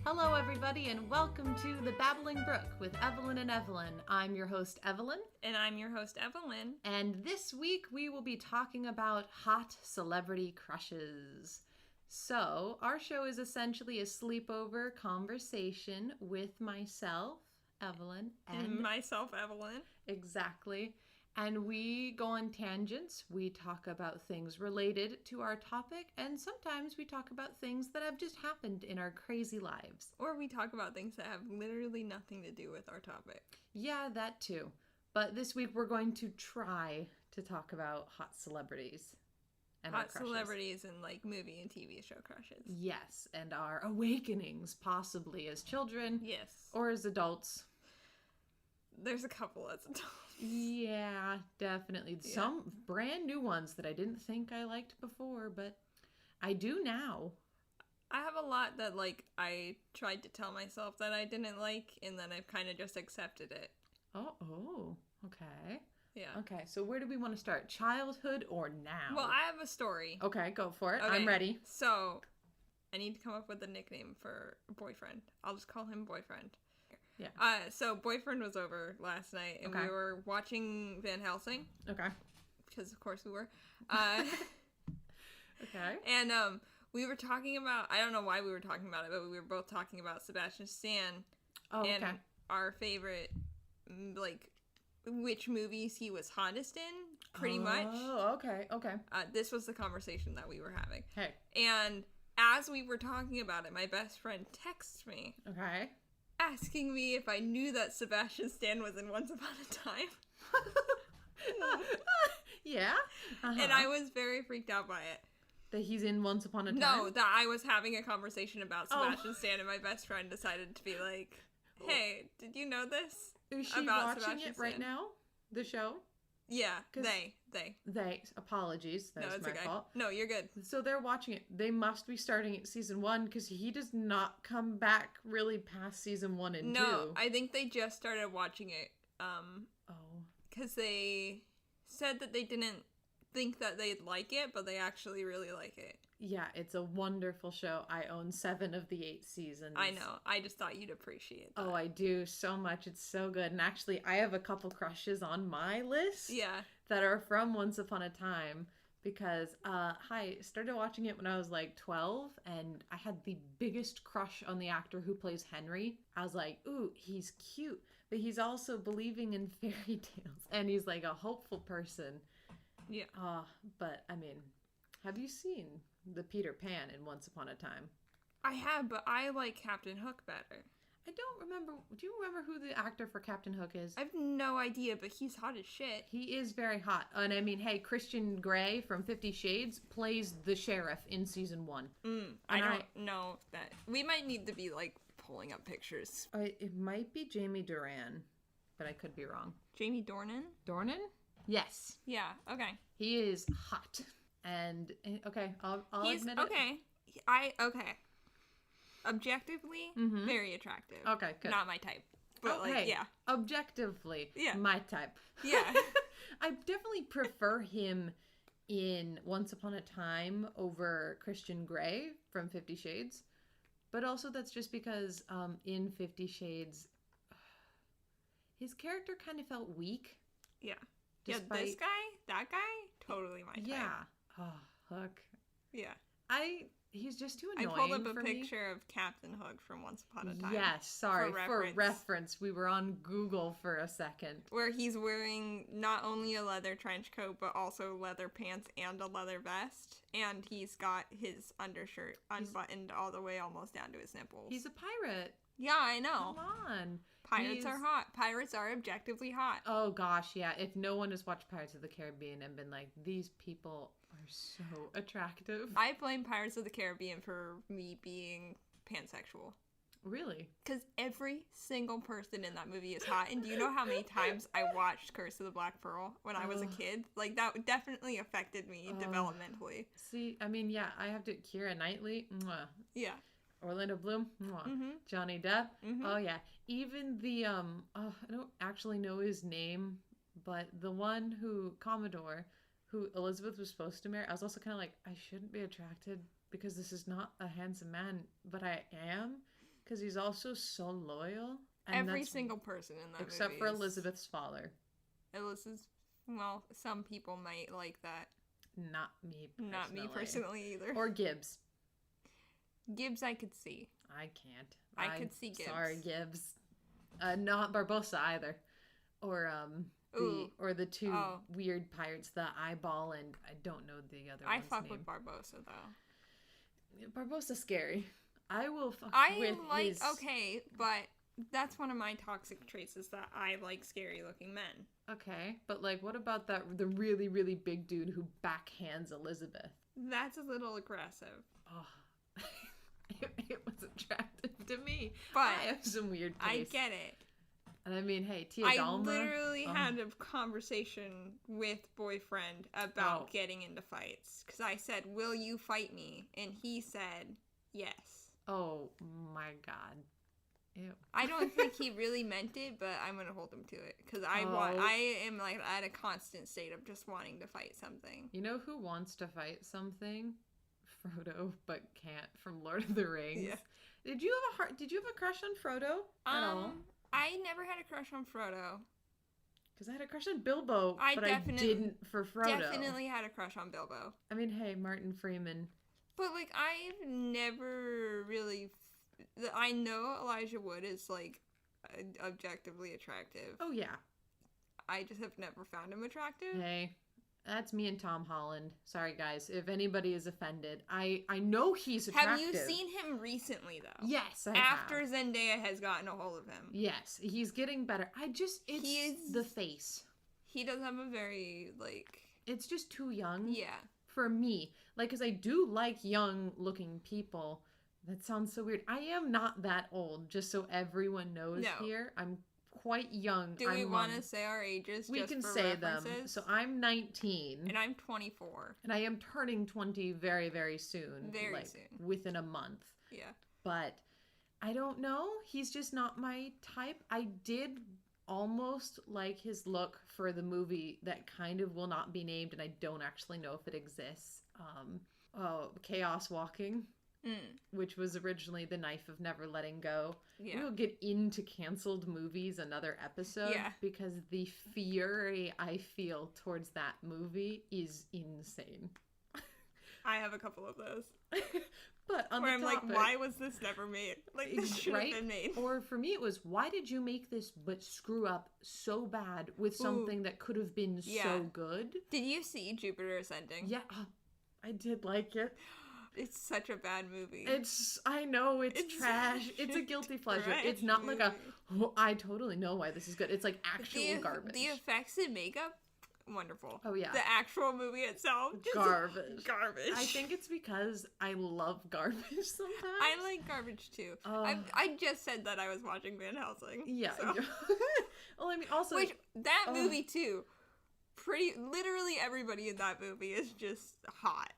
Hello, everybody, and welcome to the Babbling Brook with Evelyn and Eveline. I'm your host, Evelyn. And I'm your host, Evelyn. And this week we will be talking about hot celebrity crushes. So, our show is essentially a sleepover conversation with myself, Evelyn, and myself, Evelyn. Exactly. And we go on tangents. We talk about things related to our topic, and sometimes we talk about things that have just happened in our crazy lives. Or we talk about things that have literally nothing to do with our topic. Yeah, that too. But this week we're going to try to talk about hot celebrities. And hot celebrities and like movie and TV show crushes. Yes, and our awakenings, possibly as children. Yes. Or as adults. There's a couple as adults. Yeah, definitely. Yeah. Some brand new ones that I didn't think I liked before, but I do now. I have a lot that, like, I tried to tell myself that I didn't like, and then I've kind of just accepted it. Oh, okay. Yeah. Okay, so where do we want to start? Childhood or now? Well, I have a story. Okay, go for it. Okay. I'm ready. So, I need to come up with a nickname for boyfriend. I'll just call him Boyfriend. Yeah. So Boyfriend was over last night, and we were watching Van Helsing. Okay. Because of course we were. Okay. And we were talking about, I don't know why we were talking about it, but we were both talking about Sebastian Stan. Oh, and okay. our favorite, like, which movies he was hottest in, pretty much. Oh, okay. This was the conversation that we were having. Hey. And as we were talking about it, my best friend texts me. Okay. Asking me if I knew that Sebastian Stan was in Once Upon a Time. Yeah? Uh-huh. And I was very freaked out by it. That he's in Once Upon a Time? No, that I was having a conversation about Sebastian Stan, and my best friend decided to be like, hey, did you know this? Is she about watching Sebastian it Stan? right now? The show? Yeah, they. Apologies, that's my fault. No, you're good. So they're watching it. They must be starting at season 1 because he does not come back really past season 1 and 2. No, I think they just started watching it. Because they said that they didn't think that they'd like it, but they actually really like it. Yeah, it's a wonderful show. I own 7 of the 8 seasons. I know. I just thought you'd appreciate that. Oh, I do so much. It's so good. And actually, I have a couple crushes on my list. Yeah. That are from Once Upon a Time. Because I started watching it when I was like 12. And I had the biggest crush on the actor who plays Henry. I was like, ooh, he's cute. But he's also believing in fairy tales. And he's like a hopeful person. Yeah. But, I mean, have you seen the Peter Pan in Once Upon a Time? I have, but I like Captain Hook better. I don't remember. Do you remember who the actor for Captain Hook is? I have no idea, but he's hot as shit. He is very hot. And I mean, hey, Christian Grey from 50 Shades plays the sheriff in season 1. I don't know that. We might need to be, like, pulling up pictures. It might be Jamie Duran, but I could be wrong. Jamie Dornan? Dornan? Yes. Yeah, okay. He is hot. And, okay, I'll admit it. Okay. Objectively, very attractive. Okay, good. Not my type. But, okay. Objectively, my type. Yeah. I definitely prefer him in Once Upon a Time over Christian Grey from 50 Shades. But also that's just because in 50 Shades, his character kind of felt weak. Yeah. Despite... Yeah, this guy, that guy, totally my type. Yeah. Oh, Hook. Yeah. He's just too annoying. I pulled up a picture of Captain Hook from Once Upon a Time. Yes, sorry. For reference. We were on Google for a second. Where he's wearing not only a leather trench coat, but also leather pants and a leather vest. And he's got his undershirt unbuttoned all the way almost down to his nipples. He's a pirate. Yeah, I know. Come on. Pirates are hot. Pirates are objectively hot. Oh, gosh, yeah. If no one has watched Pirates of the Caribbean and been like, these people are so attractive. I blame Pirates of the Caribbean for me being pansexual. Really? Because every single person in that movie is hot. And do you know how many times I watched Curse of the Black Pearl when I was a kid? Like, that definitely affected me developmentally. See, I mean, yeah, I have to... Keira Knightley. Mwah. Yeah. Orlando Bloom, Johnny Depp. Oh yeah, even the I don't actually know his name, but the one who Commodore, who Elizabeth was supposed to marry, I was also kind of like, I shouldn't be attracted because this is not a handsome man, but I am. Because he's also so loyal. And Every single person in that movie. Except for Elizabeth's father. Well, some people might like that. Not me personally. Not me personally either. Or Gibbs. Gibbs I could see. I can't. I could see Gibbs. Sorry, Gibbs. Not Barbossa either. Or the two weird pirates, the Eyeball, and I don't know the other one's name. I fuck with Barbossa though. Barbossa's scary. I will fuck with his... Okay, but that's one of my toxic traits is that I like scary looking men. Okay, but like what about the really, really big dude who backhands Elizabeth? That's a little aggressive. Oh. It was attractive to me. But I have some weird taste. I get it. And I mean, hey, Tia I Dalma. I literally had a conversation with boyfriend about getting into fights. Because I said, will you fight me? And he said, yes. Oh my god. Ew. I don't think he really meant it, but I'm going to hold him to it. Because I am like at a constant state of just wanting to fight something. You know who wants to fight something? Frodo, but can't, from Lord of the Rings. Yeah. Did you have a crush on Frodo at all? I never had a crush on Frodo. Because I had a crush on Bilbo, but I didn't for Frodo. Definitely had a crush on Bilbo. I mean, hey, Martin Freeman. But like, I've never really. I know Elijah Wood is like objectively attractive. Oh yeah. I just have never found him attractive. Hey. That's me and Tom Holland. Sorry, guys. If anybody is offended, I know he's attractive. Have you seen him recently, though? Yes, I After have. Zendaya has gotten a hold of him. Yes, he's getting better. It's the face. He does have a very, like... It's just too young. Yeah. For me. Like, because I do like young-looking people. That sounds so weird. I am not that old, just so everyone knows here. I'm quite young. Do we want to say our ages? We just can for say references? them. So I'm 19. And I'm 24. And I am turning 20 very, very soon. Very soon. Within a month. Yeah. But I don't know. He's just not my type. I did almost like his look for the movie that kind of will not be named, and I don't actually know if it exists. Chaos Walking. Which was originally The Knife of Never Letting Go. Yeah. We'll get into canceled movies another episode because the fury I feel towards that movie is insane. I have a couple of those. But on where the I'm topic, like, why was this never made? Like, this should have been made. Or for me, it was, why did you make this but screw up so bad with something that could have been so good? Did you see Jupiter Ascending? Yeah, I did like it. It's such a bad movie. I know, it's trash. It's a guilty pleasure. It's not like I totally know why this is good. It's like actual garbage. The effects and makeup, wonderful. Oh yeah. The actual movie itself, just garbage. Garbage. I think it's because I love garbage sometimes. I like garbage too. I just said that I was watching Van Helsing. Yeah. So. Well, I mean, also... that movie too, literally everybody in that movie is just hot.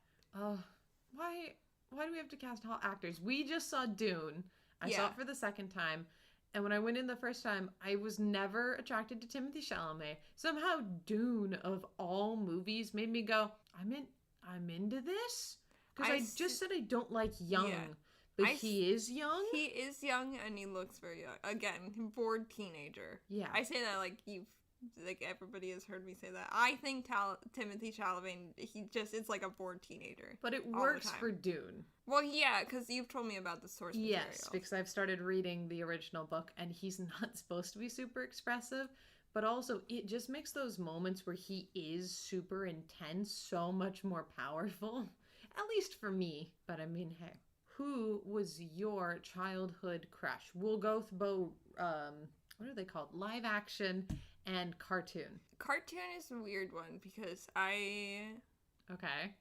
Why do we have to cast hot actors? We just saw Dune. I saw it for the second time. And when I went in the first time, I was never attracted to Timothée Chalamet. Somehow Dune, of all movies, made me go, I'm into this? Because I just said I don't like young. Yeah. But he is young? He is young, and he looks very young. Again, bored teenager. Yeah. I say that like everybody has heard me say that. I think Timothée Chalamet, it's like a bored teenager. But it works for Dune. Well, yeah, because you've told me about the source material. Yes, because I've started reading the original book, and he's not supposed to be super expressive, but also it just makes those moments where he is super intense so much more powerful. At least for me. But I mean, hey, who was your childhood crush? We'll go through what are they called? Live action and cartoon. Cartoon is a weird one because Okay.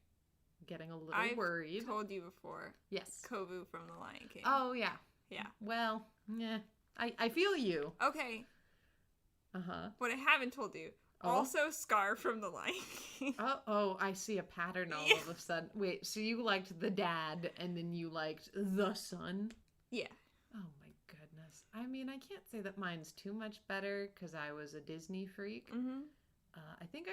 Getting a little worried. I've told you before. Yes. Kovu from The Lion King. Oh, yeah. Yeah. Well, yeah. I feel you. Okay. Uh-huh. What I haven't told you. Also Scar from The Lion King. I see a pattern all of a sudden. Wait, so you liked the dad and then you liked the son? Yeah. Oh my goodness. I mean, I can't say that mine's too much better because I was a Disney freak. Mm-hmm. I think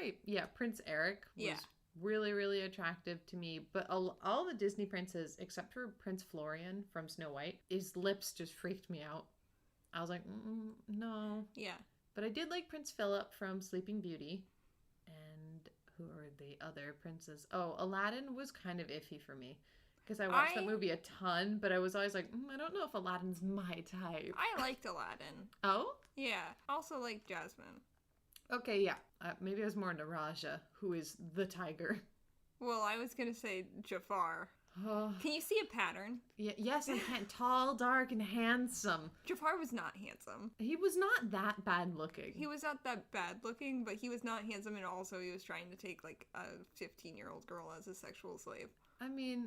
Prince Eric was really, really attractive to me. But all the Disney princes, except for Prince Florian from Snow White, his lips just freaked me out. I was like, no. Yeah. But I did like Prince Philip from Sleeping Beauty. And who are the other princes? Oh, Aladdin was kind of iffy for me. Because I watched that movie a ton, but I was always like, I don't know if Aladdin's my type. I liked Aladdin. Oh? Yeah. Also like Jasmine. Okay, yeah. Maybe I was more into Raja, who is the tiger. Well, I was going to say Jafar. Oh. Can you see a pattern? Yes, I can. Tall, dark, and handsome. Jafar was not handsome. He was not that bad looking. He was not that bad looking, but he was not handsome, and also he was trying to take, like, a 15-year-old girl as a sexual slave. I mean,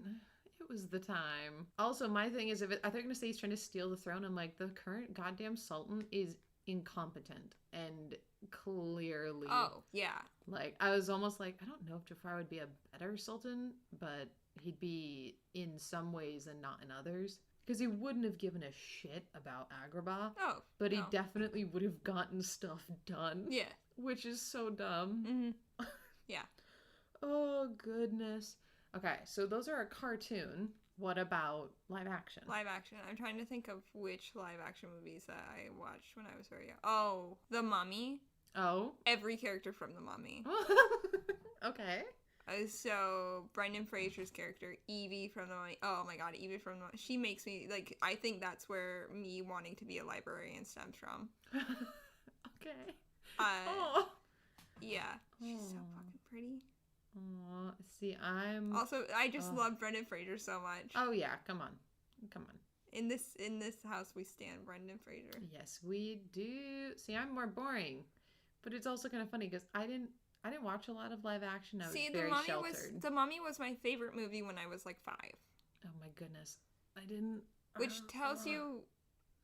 it was the time. Also, my thing is, I thought they were going to say he's trying to steal the throne. I'm like, the current goddamn sultan is incompetent and clearly. Oh, yeah. Like, I was almost like, I don't know if Jafar would be a better sultan, but he'd be in some ways and not in others. Because he wouldn't have given a shit about Agrabah. Oh, but he definitely would have gotten stuff done. Yeah. Which is so dumb. Mm-hmm. Yeah. Oh, goodness. Okay, so those are a cartoon. What about live action? Live action. I'm trying to think of which live action movies that I watched when I was very young. Oh, The Mummy. Oh? Every character from The Mummy. Okay. So, Brendan Fraser's character, Evie from The Mummy. Oh my god, Evie from The Mummy. She makes me, like, I think that's where me wanting to be a librarian stems from. Okay. Oh. Yeah. She's so fucking pretty. Aw, see, I'm... Also, I just love Brendan Fraser so much. Oh, yeah, come on. In this house, we stand Brendan Fraser. Yes, we do. See, I'm more boring. But it's also kind of funny because I didn't watch a lot of live action. I was very sheltered. The Mummy was my favorite movie when I was like 5. Oh my goodness. I didn't... Which tells you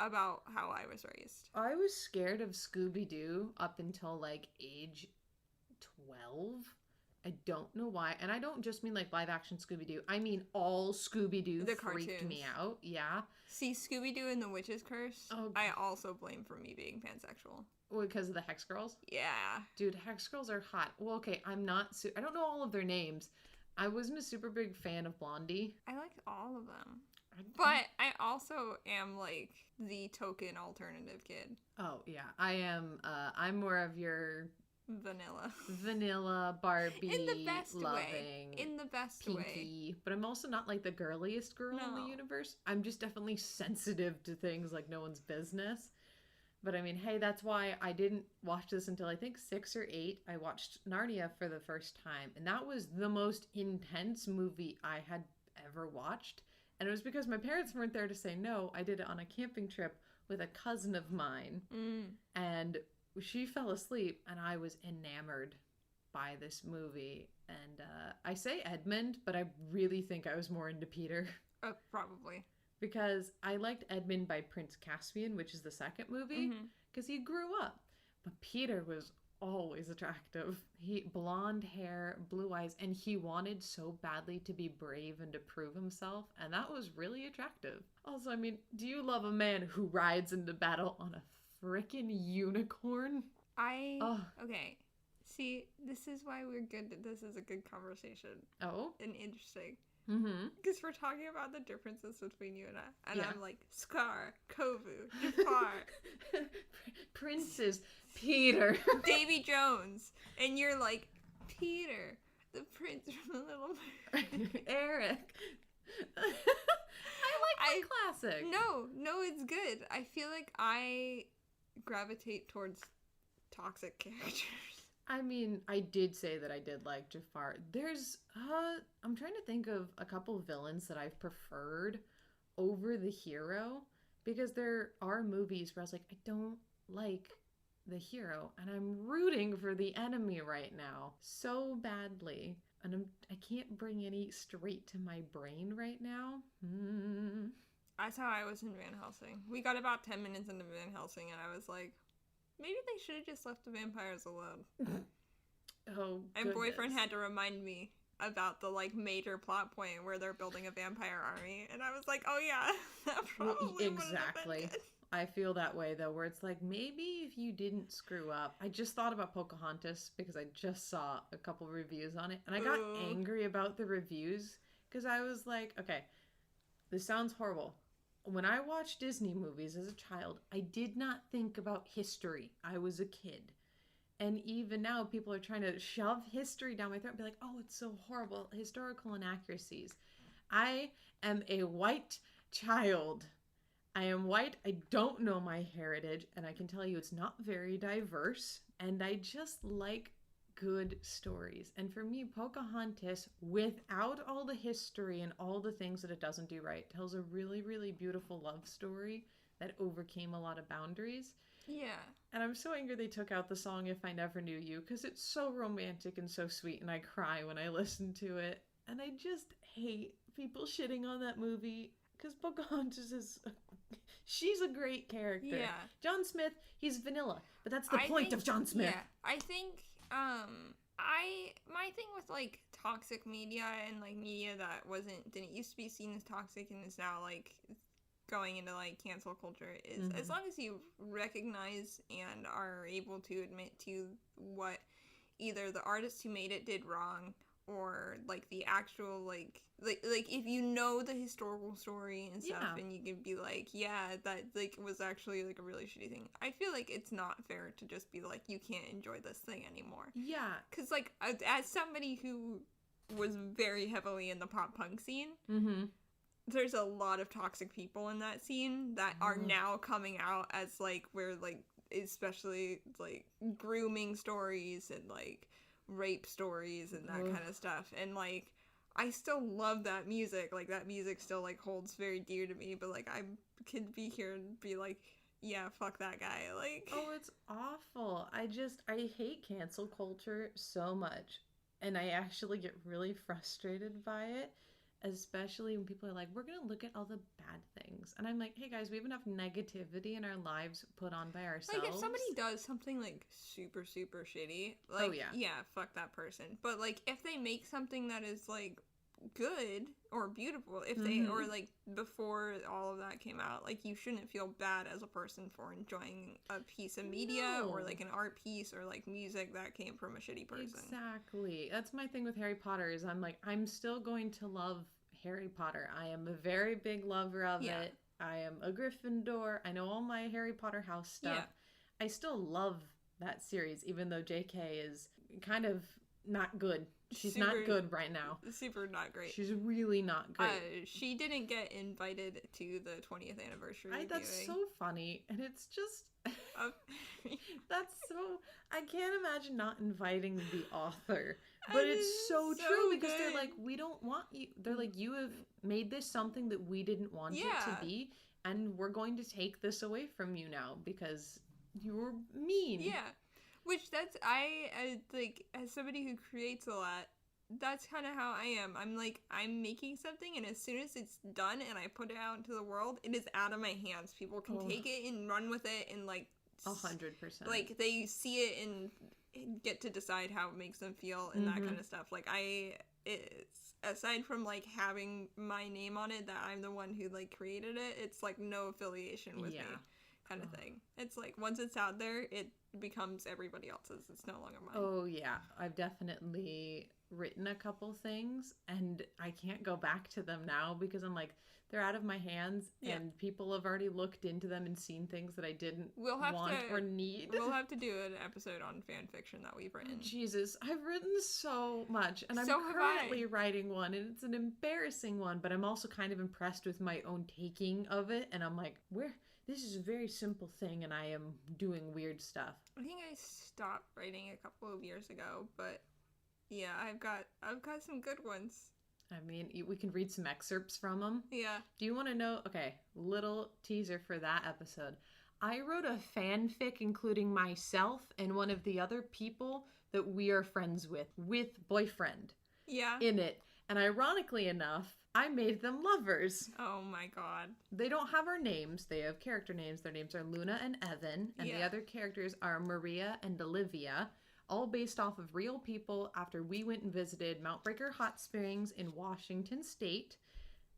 about how I was raised. I was scared of Scooby-Doo up until like age 12. I don't know why. And I don't just mean like live action Scooby-Doo. I mean all Scooby-Doo freaked me out. Yeah. See, Scooby-Doo and the Witch's Curse, I also blame for me being pansexual. Because of the Hex Girls? Yeah. Dude, Hex Girls are hot. Well, okay, I don't know all of their names. I wasn't a super big fan of Blondie. I liked all of them. But I also am like the token alternative kid. Oh, yeah. I am, I'm more of your... Vanilla Barbie in the best loving way. In the best Pinky. way. But I'm also not like the girliest girl in the universe. I'm just definitely sensitive to things like no one's business. But I mean, hey, that's why I didn't watch this until I think 6 or 8. I watched Narnia for the first time. And that was the most intense movie I had ever watched. And it was because my parents weren't there to say no. I did it on a camping trip with a cousin of mine. And she fell asleep and I was enamored by this movie. And I say Edmund, but I really think I was more into Peter. Probably. Because I liked Edmund by Prince Caspian, which is the second movie, because he grew up. But Peter was always attractive. He blonde hair, blue eyes, and he wanted so badly to be brave and to prove himself, and that was really attractive. Also, I mean, do you love a man who rides into battle on a frickin' unicorn? Okay. See, this is why we're good. This is a good conversation. Oh? And interesting. Mm-hmm. Because we're talking about the differences between you and I. And I'm like, Scar, Kovu, Jafar. Princess, Peter. Davy Jones. And you're like, Peter, the prince from the Little Mermaid. Eric. I like the classic. No, it's good. I feel like I gravitate towards toxic characters. I mean, I did say that I did like Jafar. There's, I'm trying to think of a couple of villains that I've preferred over the hero, because there are movies where I was like, I don't like the hero, and I'm rooting for the enemy right now so badly, and I can't bring any straight to my brain right now. That's how I was in Van Helsing. We got about 10 minutes into Van Helsing, and I was like, maybe they should have just left the vampires alone. Oh, and boyfriend had to remind me about the like major plot point where they're building a vampire army, and I was like, oh yeah, that probably exactly. I feel that way though, where it's like maybe if you didn't screw up. I just thought about Pocahontas because I just saw a couple reviews on it, and I got angry about the reviews because I was like, okay, this sounds horrible. When I watched Disney movies as a child, I did not think about history. I was a kid. And even now, people are trying to shove history down my throat and be like, oh, it's so horrible. Historical inaccuracies. I am a white child. I am white. I don't know my heritage. And I can tell you it's not very diverse. And I just like good stories. And for me, Pocahontas, without all the history and all the things that it doesn't do right, tells a really, really beautiful love story that overcame a lot of boundaries. Yeah. And I'm so angry they took out the song If I Never Knew You because it's so romantic and so sweet, and I cry when I listen to it. And I just hate people shitting on that movie because Pocahontas is... she's a great character. Yeah. John Smith, he's vanilla, but that's the point of John Smith. Yeah, I think, my thing with, like, toxic media and, like, media that didn't used to be seen as toxic and is now, like... going into like cancel culture is as long as you recognize and are able to admit to what either the artist who made it did wrong or like the actual like if you know the historical story and stuff and you can be like, yeah, that like was actually like a really shitty thing. I feel like it's not fair to just be like, you can't enjoy this thing anymore. Yeah. Because like as somebody who was very heavily in the pop punk scene, there's a lot of toxic people in that scene that are now coming out as like where like especially like grooming stories and like rape stories and that kind of stuff, and like I still love that music. Like that music still like holds very dear to me, but like I could be here and be like, yeah, fuck that guy. Like, oh, it's awful. I hate cancel culture so much, and I actually get really frustrated by it. Especially when people are like, we're going to look at all the bad things. And I'm like, hey guys, we have enough negativity in our lives put on by ourselves. Like if somebody does something like super, super shitty, like, yeah, fuck that person. But like if they make something that is like good or beautiful, if they, or like before all of that came out, like you shouldn't feel bad as a person for enjoying a piece of media or like an art piece or like music that came from a shitty person. Exactly. That's my thing with Harry Potter is I'm like, I'm still going to love Harry Potter. I am a very big lover of it. I am a Gryffindor. I know all my Harry Potter house stuff. Yeah. I still love that series, even though JK is kind of not good. She's not good right now. Super not great. She's really not great. She didn't get invited to the 20th anniversary viewing. That's so funny. And it's just... that's so... I can't imagine not inviting the author. But it's so true because they're like, we don't want you... They're like, you have made this something that we didn't want it to be. And we're going to take this away from you now because you're mean. Yeah. Which that's, I like, as somebody who creates a lot, that's kind of how I am. I'm like, I'm making something, and as soon as it's done and I put it out into the world, it is out of my hands. People can take it and run with it and, like... 100%. Like, they see it and get to decide how it makes them feel and that kind of stuff. Like, it's, aside from, like, having my name on it, that I'm the one who, like, created it, it's, like, no affiliation with me. Kind of thing. It's like once it's out there, it becomes everybody else's. It's no longer mine. Oh yeah, I've definitely written a couple things and I can't go back to them now because I'm like, they're out of my hands and people have already looked into them and seen things that I didn't want or need. We'll have to do an episode on fan fiction that we've written. Jesus, I've written so much and I'm currently writing one and it's an embarrassing one, but I'm also kind of impressed with my own taking of it and I'm like, this is a very simple thing and I am doing weird stuff. I think I stopped writing a couple of years ago, but yeah, I've got some good ones. I mean, we can read some excerpts from them. Yeah. Do you want to know? Okay, little teaser for that episode. I wrote a fanfic including myself and one of the other people that we are friends with boyfriend. Yeah. In it. And ironically enough, I made them lovers. Oh my god. They don't have our names. They have character names. Their names are Luna and Evan. And the other characters are Maria and Olivia. All based off of real people after we went and visited Mount Breaker Hot Springs in Washington State.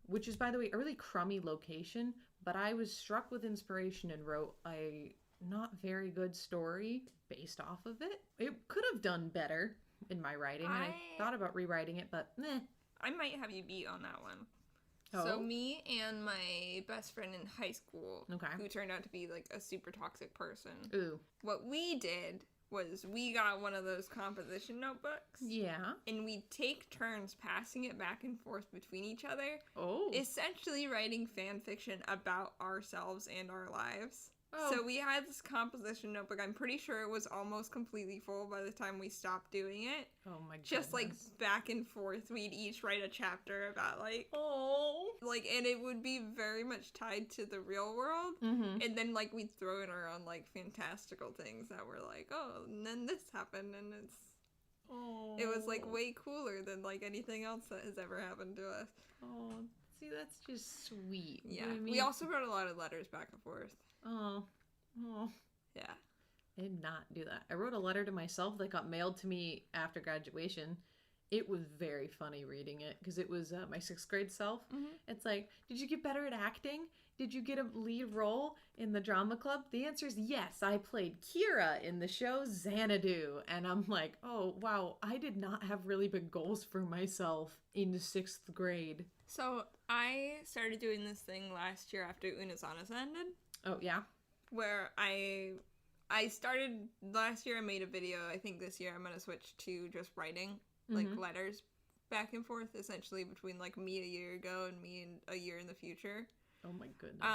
Which is, by the way, a really crummy location. But I was struck with inspiration and wrote a not very good story based off of it. It could have done better in my writing. I thought about rewriting it, but meh. I might have you beat on that one. Oh. So me and my best friend in high school, who turned out to be like a super toxic person. Ooh. What we did was we got one of those composition notebooks. Yeah. And we take turns passing it back and forth between each other. Oh. Essentially writing fan fiction about ourselves and our lives. Oh. So we had this composition notebook. I'm pretty sure it was almost completely full by the time we stopped doing it. Oh my goodness. Just like back and forth, we'd each write a chapter about like, and it would be very much tied to the real world. Mm-hmm. And then like we'd throw in our own like fantastical things that were like, oh, and then this happened, and it was like way cooler than like anything else that has ever happened to us. Oh, see, that's just sweet. Yeah. You know what I mean? We also wrote a lot of letters back and forth. Oh. Yeah. I did not do that. I wrote a letter to myself that got mailed to me after graduation. It was very funny reading it because it was my 6th grade self. Mm-hmm. It's like, did you get better at acting? Did you get a lead role in the drama club? The answer is yes. I played Kira in the show Xanadu. And I'm like, oh, wow, I did not have really big goals for myself in 6th grade. So I started doing this thing last year after Unazanas ended. Oh, yeah? Where I started last year. I made a video. I think this year I'm going to switch to just writing, like, letters back and forth, essentially, between, like, me a year ago and me in a year in the future. Oh, my goodness.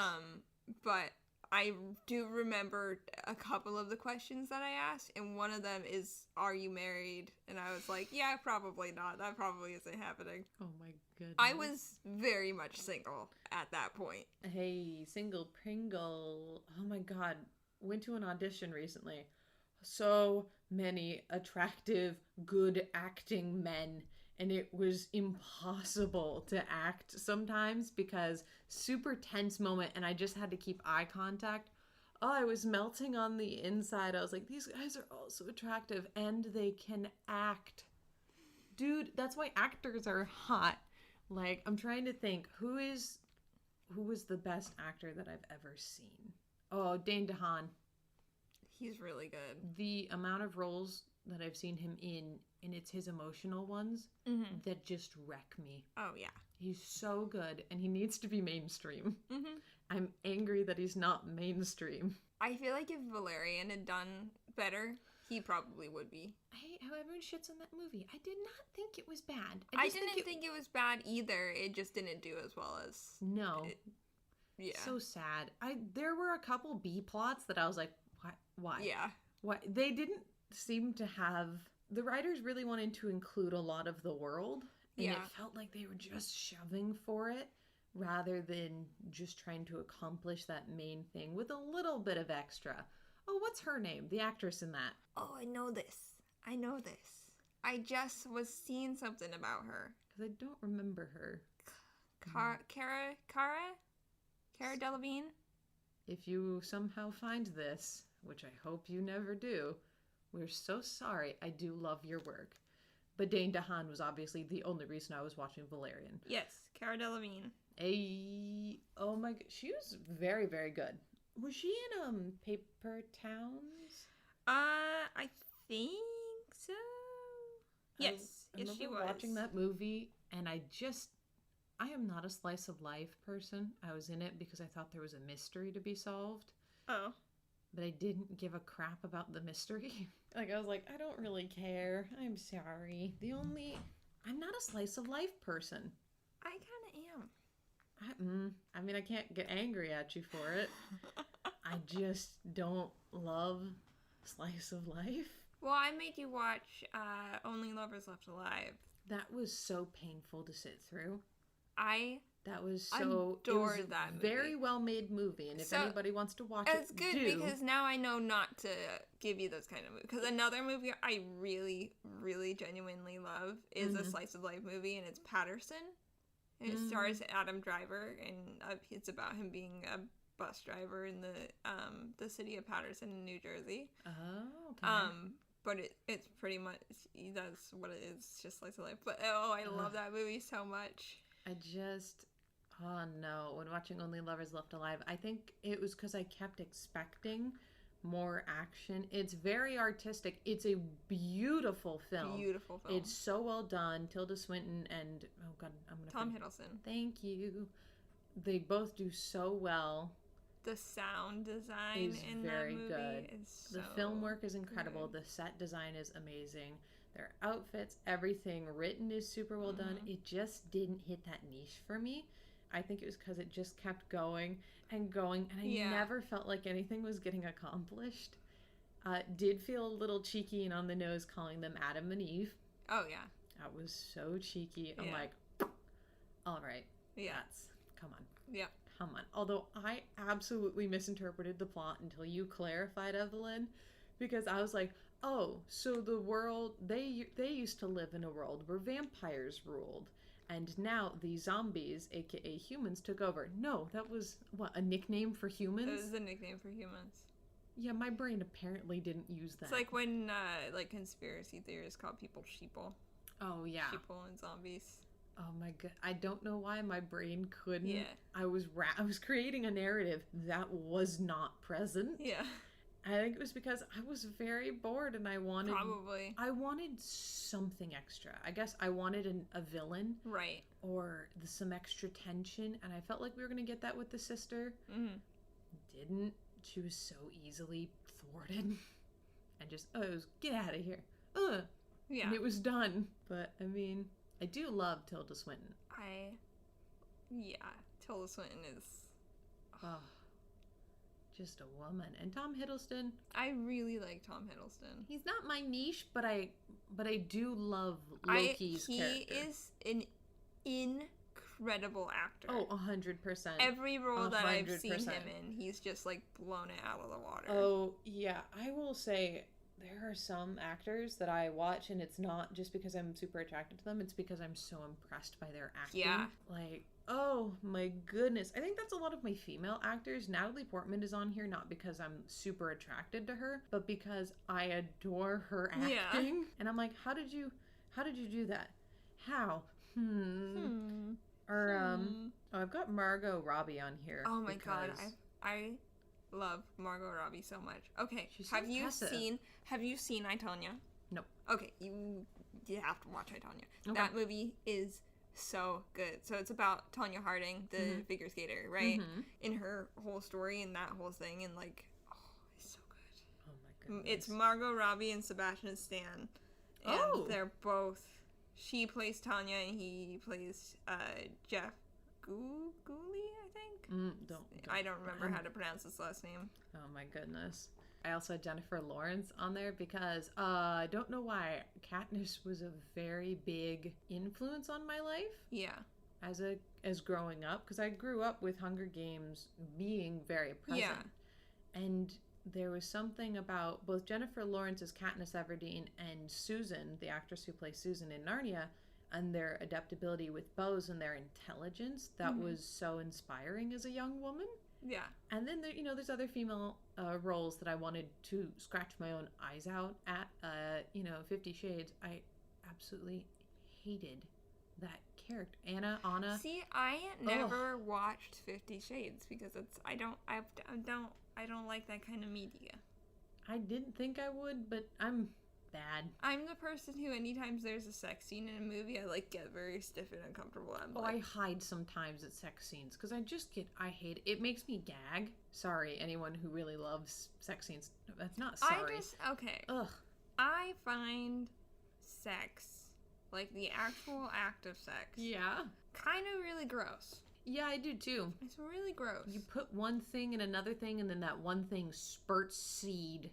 But I do remember a couple of the questions that I asked, and one of them is, are you married? And I was like, yeah, probably not. That probably isn't happening. Oh, my goodness. I was very much single at that point. Hey, single Pringle. Oh, my God. Went to an audition recently. So many attractive, good acting men. And it was impossible to act sometimes because super tense moment and I just had to keep eye contact. Oh, I was melting on the inside. I was like, these guys are all so attractive and they can act. Dude, that's why actors are hot. Like, I'm trying to think, who was the best actor that I've ever seen? Oh, Dane DeHaan. He's really good. The amount of roles that I've seen him in, and it's his emotional ones, that just wreck me. Oh, yeah. He's so good, and he needs to be mainstream. Mm-hmm. I'm angry that he's not mainstream. I feel like if Valerian had done better, he probably would be. I hate how everyone shits on that movie. I did not think it was bad. I didn't think it was bad either. It just didn't do as well as... No. Yeah. So sad. There were a couple B plots that I was like, why? Yeah. Why? They didn't seem to have... The writers really wanted to include a lot of the world, and it felt like they were just shoving for it rather than just trying to accomplish that main thing with a little bit of extra. Oh, what's her name? The actress in that. Oh, I know this. I just was seeing something about her. Because I don't remember her. Cara Delevingne? If you somehow find this, which I hope you never do, we're so sorry. I do love your work. But Dane DeHaan was obviously the only reason I was watching Valerian. Yes, Cara Delevingne. Oh my god, she was very, very good. Was she in Paper Towns? I think so. Yes, yes, she was. Watching that movie, and I am not a slice of life person. I was in it because I thought there was a mystery to be solved. Oh. But I didn't give a crap about the mystery. Like, I was like, I don't really care. I'm sorry. I'm not a slice of life person. I kind of am. I mean, I can't get angry at you for it. I just don't love slice of life. Well, I made you watch Only Lovers Left Alive. That was so painful to sit through. That was adored that movie. Very well made movie, and if anybody wants to watch it's good because now I know not to give you those kind of movies. Because another movie I really, really genuinely love is a slice of life movie, and it's Patterson. And it stars Adam Driver, and it's about him being a bus driver in the city of Patterson in New Jersey. Oh, okay. But it's pretty much that's what it is, just slice of life. But I love that movie so much. Oh no, when watching Only Lovers Left Alive, I think it was because I kept expecting more action. It's very artistic. It's a beautiful film. Beautiful film. It's so well done. Tilda Swinton and oh god, I'm gonna Tom Hiddleston. Thank you. They both do so well. The sound design in very that movie good. is so The film work is incredible. good. The set design is amazing. Their outfits, everything written is super well done. It just didn't hit that niche for me. I think it was because it just kept going and going, and I never felt like anything was getting accomplished. Did feel a little cheeky and on the nose calling them Adam and Eve. Oh, yeah. That was so cheeky. I'm like, all right. Yeah. Come on. Yeah. Come on. Although I absolutely misinterpreted the plot until you clarified, Evelyn, because I was like, oh, so the world, they used to live in a world where vampires ruled. And now the zombies, aka humans, took over. No, that was, what, a nickname for humans? It was a nickname for humans. Yeah, my brain apparently didn't use that. It's like when, like, conspiracy theorists call people sheeple. Oh, yeah. Sheeple and zombies. Oh my god, I don't know why my brain couldn't. Yeah. I was creating a narrative that was not present. Yeah. I think it was because I was very bored and I wanted... Probably. I wanted something extra. I guess I wanted a villain. Right. Or some extra tension, and I felt like we were going to get that with the sister. Didn't. She was so easily thwarted. And just, get out of here. Yeah. And it was done. But, I mean, I do love Tilda Swinton. Tilda Swinton is... Oh. Just a woman. And Tom Hiddleston. I really like Tom Hiddleston. He's not my niche, but I do love Loki's character. He is an incredible actor. Oh, 100%. Every role that I've 100%. seen him in, he's just like blown it out of the water. Oh, yeah. I will say there are some actors that I watch and it's not just because I'm super attracted to them, it's because I'm so impressed by their acting. Yeah. Like, oh my goodness. I think that's a lot of my female actors. Natalie Portman is on here not because I'm super attracted to her, but because I adore her acting. Yeah. And I'm like, how did you do that? How? Or I've got Margot Robbie on here. Oh my god, I love Margot Robbie so much. Okay, she's so impressive. Have you seen I, Tonya? No. Okay, you have to watch I, Tonya. Okay. That movie is so good. So it's about Tonya Harding, the figure skater, right? In her whole story and that whole thing, and like, oh, it's so good. Oh my goodness. It's Margot Robbie and Sebastian Stan, and they're both. She plays Tonya, and he plays Jeff Gooley, I think. I don't remember how to pronounce his last name. Oh my goodness. I also had Jennifer Lawrence on there because I don't know why Katniss was a very big influence on my life. Yeah. As growing up, because I grew up with Hunger Games being very present. Yeah. And there was something about both Jennifer Lawrence as Katniss Everdeen and Susan, the actress who plays Susan in Narnia, and their adaptability with bows and their intelligence that was so inspiring as a young woman. Yeah. And then there's other female roles that I wanted to scratch my own eyes out at. 50 Shades. I absolutely hated that character, Anna. See, I never watched 50 Shades because I don't like that kind of media. I didn't think I would, but I'm bad. I'm the person who, anytime there's a sex scene in a movie, I get very stiff and uncomfortable. I hide sometimes at sex scenes because I hate it. It makes me gag. Sorry, anyone who really loves sex scenes. That's not sorry. Ugh. I find sex, like the actual act of sex, kind of really gross. Yeah, I do too. It's really gross. You put one thing in another thing, and then that one thing spurts seed.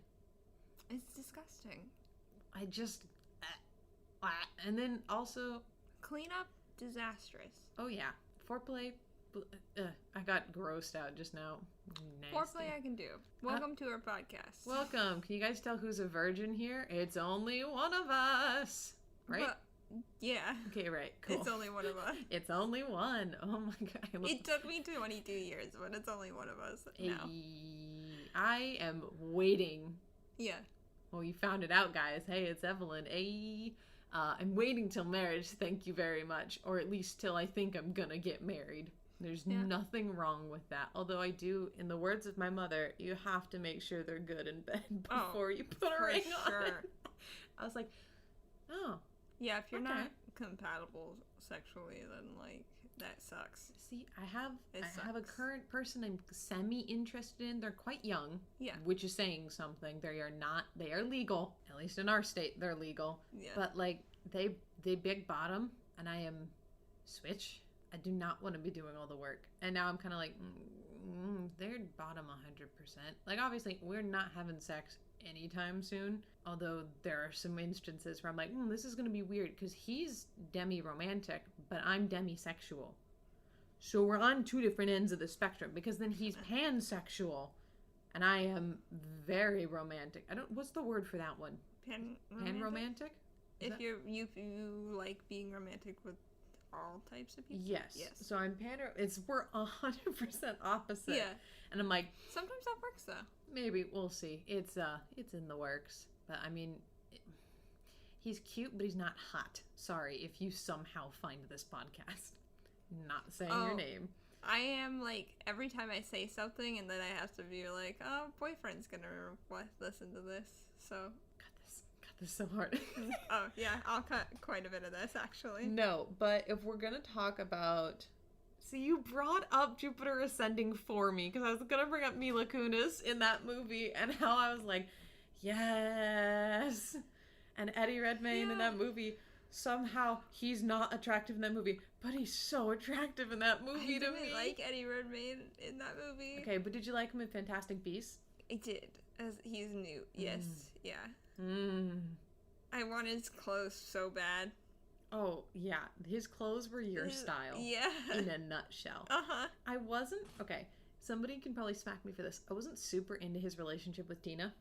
It's disgusting. I just... and then also... Cleanup, disastrous. Oh, yeah. Foreplay... I got grossed out just now. Nasty. Foreplay I can do. Welcome to our podcast. Welcome. Can you guys tell who's a virgin here? It's only one of us. Right? But, yeah. Okay, right. Cool. It's only one of us. It's only one. Oh my god. It took me 22 years, but it's only one of us now. I am waiting. Yeah. Well, you found it out, guys. Hey, it's Evelyn. I'm waiting till marriage, thank you very much. Or at least till I think I'm gonna get married. There's Yeah. nothing wrong with that. Although I do, in the words of my mother, you have to make sure they're good in bed before you put a for ring sure. on. I was like, oh, Yeah, if you're Okay. not compatible sexually, then like that sucks. see, I have It I have a sucks. current person I'm semi-interested in. They're quite young, Yeah. which is saying something. They are not. They are legal. At least in our state, they're legal. Yeah. But like they big bottom, and I am switch. I do not want to be doing all the work. And now I'm kind of like, they're bottom 100%. Like, obviously, we're not having sex anytime soon. Although there are some instances where I'm like, this is going to be weird because he's demi-romantic, but I'm demisexual. So we're on two different ends of the spectrum because then he's pansexual and I am very romantic. What's the word for that one? Pan-romantic? If you like being romantic with all types of people. Yes. So I'm we're 100% opposite. Yeah. And I'm like, sometimes that works though. maybe we'll see. It's in the works. But I mean, he's cute, but he's not hot. Sorry if you somehow find this podcast. Not saying your name. I am like every time I say something and then I have to be like, oh, boyfriend's gonna listen to this. So Cut this so hard. oh yeah, I'll cut quite a bit of this actually. No, but if we're gonna talk about, see, you brought up Jupiter Ascending for me because I was gonna bring up Mila Kunis in that movie and how I was like, yes, and Eddie Redmayne in that movie. Somehow he's not attractive in that movie, but he's so attractive in that movie to me. I didn't like Eddie Redmayne in that movie. Okay, but did you like him in Fantastic Beasts? I did, as he's new. Yes, yeah. Mm. I want his clothes so bad. Oh, yeah. His clothes were your style. Yeah. In a nutshell. Uh-huh. I wasn't... Okay, somebody can probably smack me for this. I wasn't super into his relationship with Tina.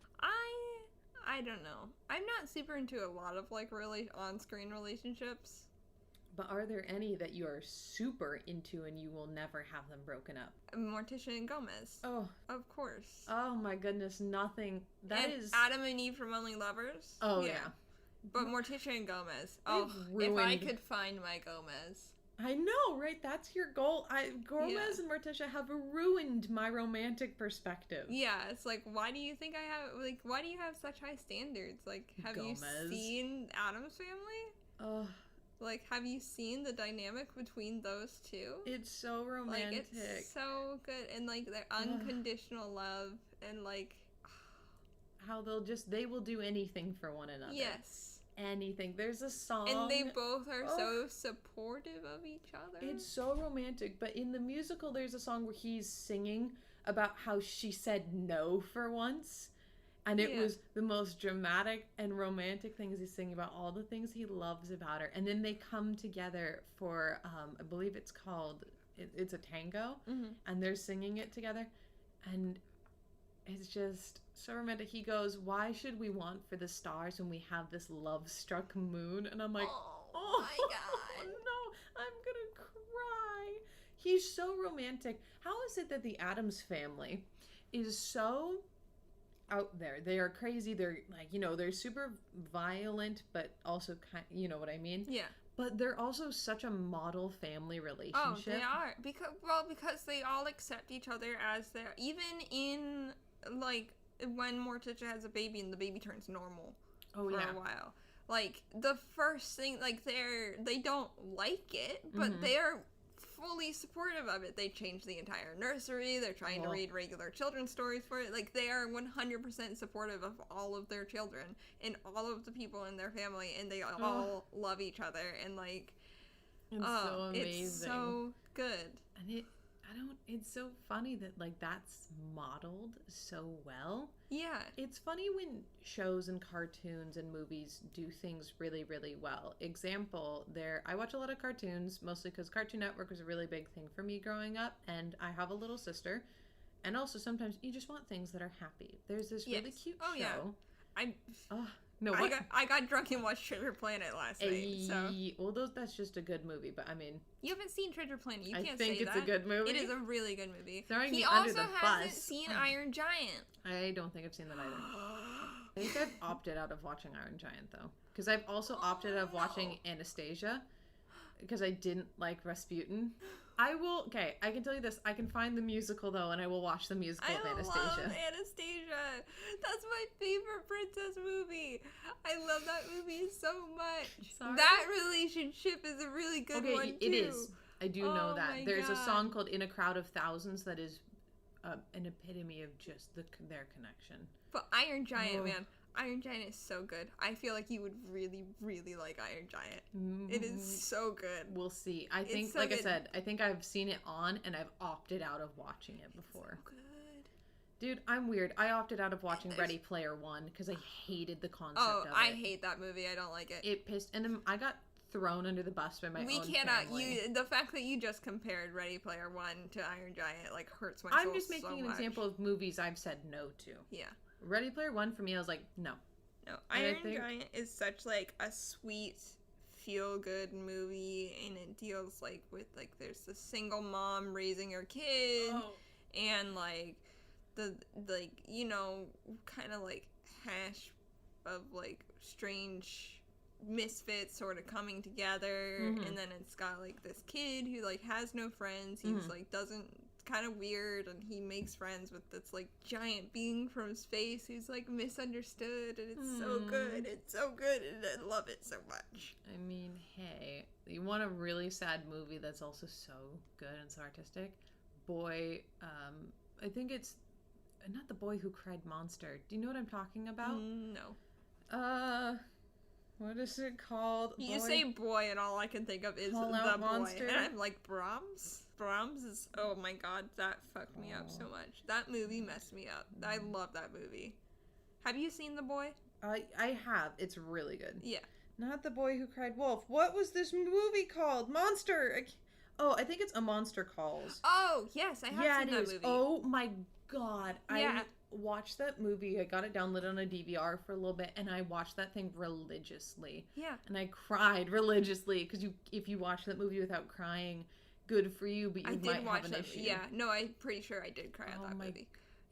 I don't know. I'm not super into a lot of, like, really on-screen relationships. But are there any that you are super into and you will never have them broken up? Morticia and Gomez. Oh. Of course. Oh, my goodness. Nothing. That is... Adam and Eve from Only Lovers. Oh, yeah. But Morticia and Gomez. Oh, if I could find my Gomez. I know, right? That's your goal. Gomez and Morticia have ruined my romantic perspective. Yeah, it's like, why do you think I have, like, why do you have such high standards? Like, have you seen Addams Family? Ugh. Like, have you seen the dynamic between those two? It's so romantic. Like, it's so good. And, like, their unconditional love and, like... How they will do anything for one another. Yes. Anything. There's a song. And they both are so supportive of each other. It's so romantic. But in the musical, there's a song where he's singing about how she said no for once. And it was the most dramatic and romantic things. He's singing about all the things he loves about her. And then they come together for, I believe it's called, it's a tango. Mm-hmm. And they're singing it together. And it's just so romantic. He goes, why should we want for the stars when we have this love-struck moon? And I'm like, oh my God. No, I'm gonna cry. He's so romantic. How is it that the Addams family is so out there? They are crazy. They're like, they're super violent, but also you know what I mean? Yeah. But they're also such a model family relationship. Oh, they are. Because they all accept each other as they're, even in, like, when Morticia has a baby and the baby turns normal for a while. Like, the first thing, like, they don't like it, but they're fully supportive of it. They change the entire nursery. They're trying to read regular children's stories for it. Like, they are 100% supportive of all of their children and all of the people in their family, and they all love each other, and, like, it's so amazing. It's so good. And it's so funny that, like, that's modeled so well. Yeah. It's funny when shows and cartoons and movies do things really, really well. Example, I watch a lot of cartoons, mostly because Cartoon Network was a really big thing for me growing up, and I have a little sister. And also, sometimes you just want things that are happy. There's this really cute show. Yeah. No, I got drunk and watched Treasure Planet last night. So. Well, that's just a good movie, but I mean... You haven't seen Treasure Planet. You can't say that. I think it's a good movie. It is a really good movie. Throwing he me also under the hasn't bus. seen Iron Giant. I don't think I've seen that either. I think I've opted out of watching Iron Giant, though. Because I've also opted out of watching Anastasia. Because I didn't like Rasputin. I will. Okay, I can tell you this. I can find the musical though, and I will watch the musical of Anastasia. I love Anastasia. That's my favorite princess movie. I love that movie so much. Sorry? That relationship is a really good one too. It is. I do know that. There's a God. song called "In a Crowd of Thousands" that is an epitome of just their connection. But Iron Giant, man. Iron Giant is so good. I feel like you would really, really like Iron Giant. It is so good. We'll see. I think, so like good. I said, I think I've seen it on and I've opted out of watching it before. So good. Dude, I'm weird. I opted out of watching Ready Player One because I hated the concept of it. I hate that movie. I don't like it. It pissed, and then I got thrown under the bus by my own family. The fact that you just compared Ready Player One to Iron Giant like hurts my soul. I'm just making an example of movies I've said no to. Yeah. Ready Player One for me, I was like, no. No, Iron Giant is such like a sweet, feel-good movie, and it deals like with like there's the single mom raising her kid, and like the kind of like hash of like strange misfits sort of coming together, and then it's got like this kid who like has no friends. He's like kind of weird, and he makes friends with this like giant being from space who's like misunderstood, and it's so good. It's so good, and I love it so much. I mean, hey, you want a really sad movie that's also so good and so artistic? Boy, I think it's not The Boy Who Cried Monster. Do you know what I'm talking about? No. What is it called? You say boy, and all I can think of is the Monster. boy. And I'm like, Brahms? Brahms is, oh my god, that fucked me up so much. That movie messed me up. I love that movie. Have you seen The Boy? I have. It's really good. Yeah. Not The Boy Who Cried Wolf. What was this movie called? Monster! I think it's A Monster Calls. Oh, yes, I have seen that movie. Oh my god. Yeah. I watched that movie. I got it downloaded on a DVR for a little bit, and I watched that thing religiously. Yeah. And I cried religiously, because if you watch that movie without crying, good for you, but you might have an issue. Yeah, no, I'm pretty sure I did cry at that movie.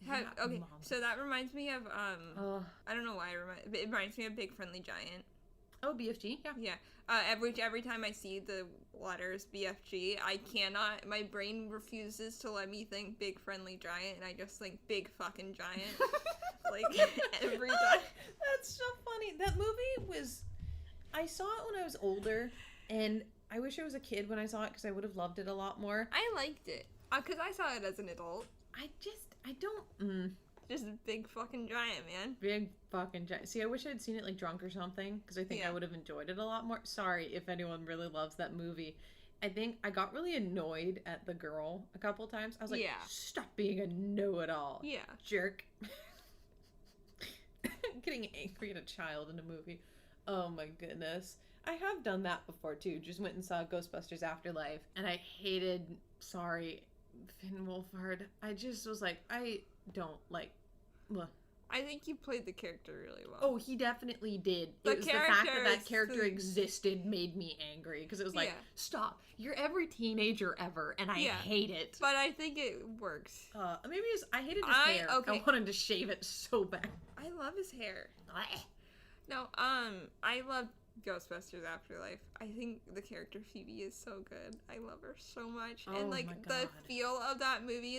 Okay, so that reminds me of, I don't know why it reminds me of Big Friendly Giant. Oh, BFG, yeah. Yeah. Every time I see the letters BFG, my brain refuses to let me think Big Friendly Giant, and I just think Big Fucking Giant. Like, every time. That's so funny. That movie I saw it when I was older, and I wish I was a kid when I saw it, because I would have loved it a lot more. I liked it, because I saw it as an adult. Just a big fucking giant, man. Big fucking giant. See, I wish I'd seen it like drunk or something, because I think I would have enjoyed it a lot more. Sorry if anyone really loves that movie. I think I got really annoyed at the girl a couple times. I was like, stop being a know-it-all. Yeah. Jerk. Getting angry at a child in a movie. Oh my goodness. I have done that before too. Just went and saw Ghostbusters Afterlife, and I hated, Finn Wolfhard. I just was like, I don't like... Ugh. I think you played the character really well. Oh, he definitely did. It was the fact that character existed made me angry, because it was like, stop. You're every teenager ever, and I hate it. But I think it works. Maybe I hated his hair. Okay. I wanted to shave it so bad. I love his hair. No, I love Ghostbusters Afterlife. I think the character Phoebe is so good. I love her so much. Oh, and like the feel of that movie,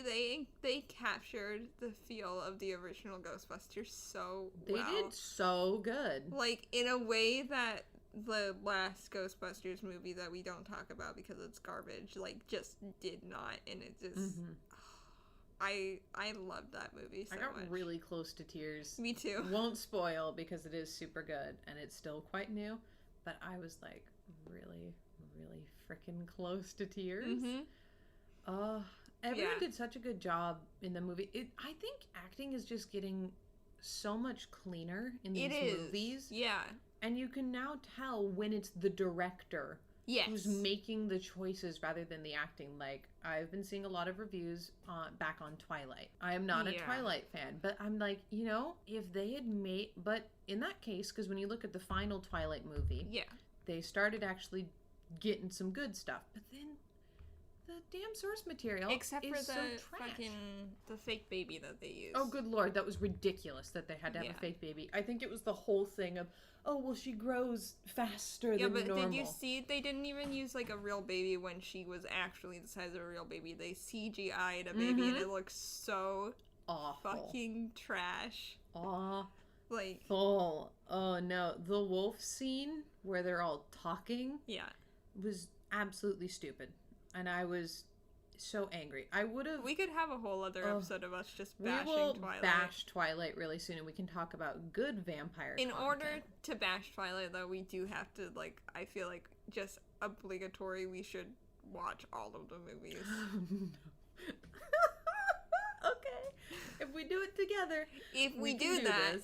they captured the feel of the original Ghostbusters so well. They did so good. Like in a way that the last Ghostbusters movie that we don't talk about because it's garbage, like just did not, and it just I love that movie so much. I got really close to tears. Me too. Won't spoil, because it is super good and it's still quite new, but I was like really, really freaking close to tears. Everyone did such a good job in the movie. I think acting is just getting so much cleaner in these movies. Yeah. And you can now tell when it's the director who's making the choices rather than the acting. Like, I've been seeing a lot of reviews back on Twilight. I am not a Twilight fan, but I'm like, if they had made... But in that case, because when you look at the final Twilight movie, they started actually getting some good stuff. But then The damn source material Except for is the so trash. the fake baby that they used. Oh, good lord, that was ridiculous that they had to have a fake baby. I think it was the whole thing of, oh, well, she grows faster than normal. Did you see? They didn't even use, like, a real baby when she was actually the size of a real baby. They CGI'd a baby, and it looks so awful. Fucking trash. Awful. Like, oh no, the wolf scene where they're all talking was absolutely stupid, and I was so angry. We could have a whole other episode of us just bashing we will Twilight. Bash Twilight really soon, and we can talk about good vampire content. Order to bash Twilight, though, we do have to, like, I feel like just obligatory, we should watch all of the movies. Okay, if we do it together, if we do that,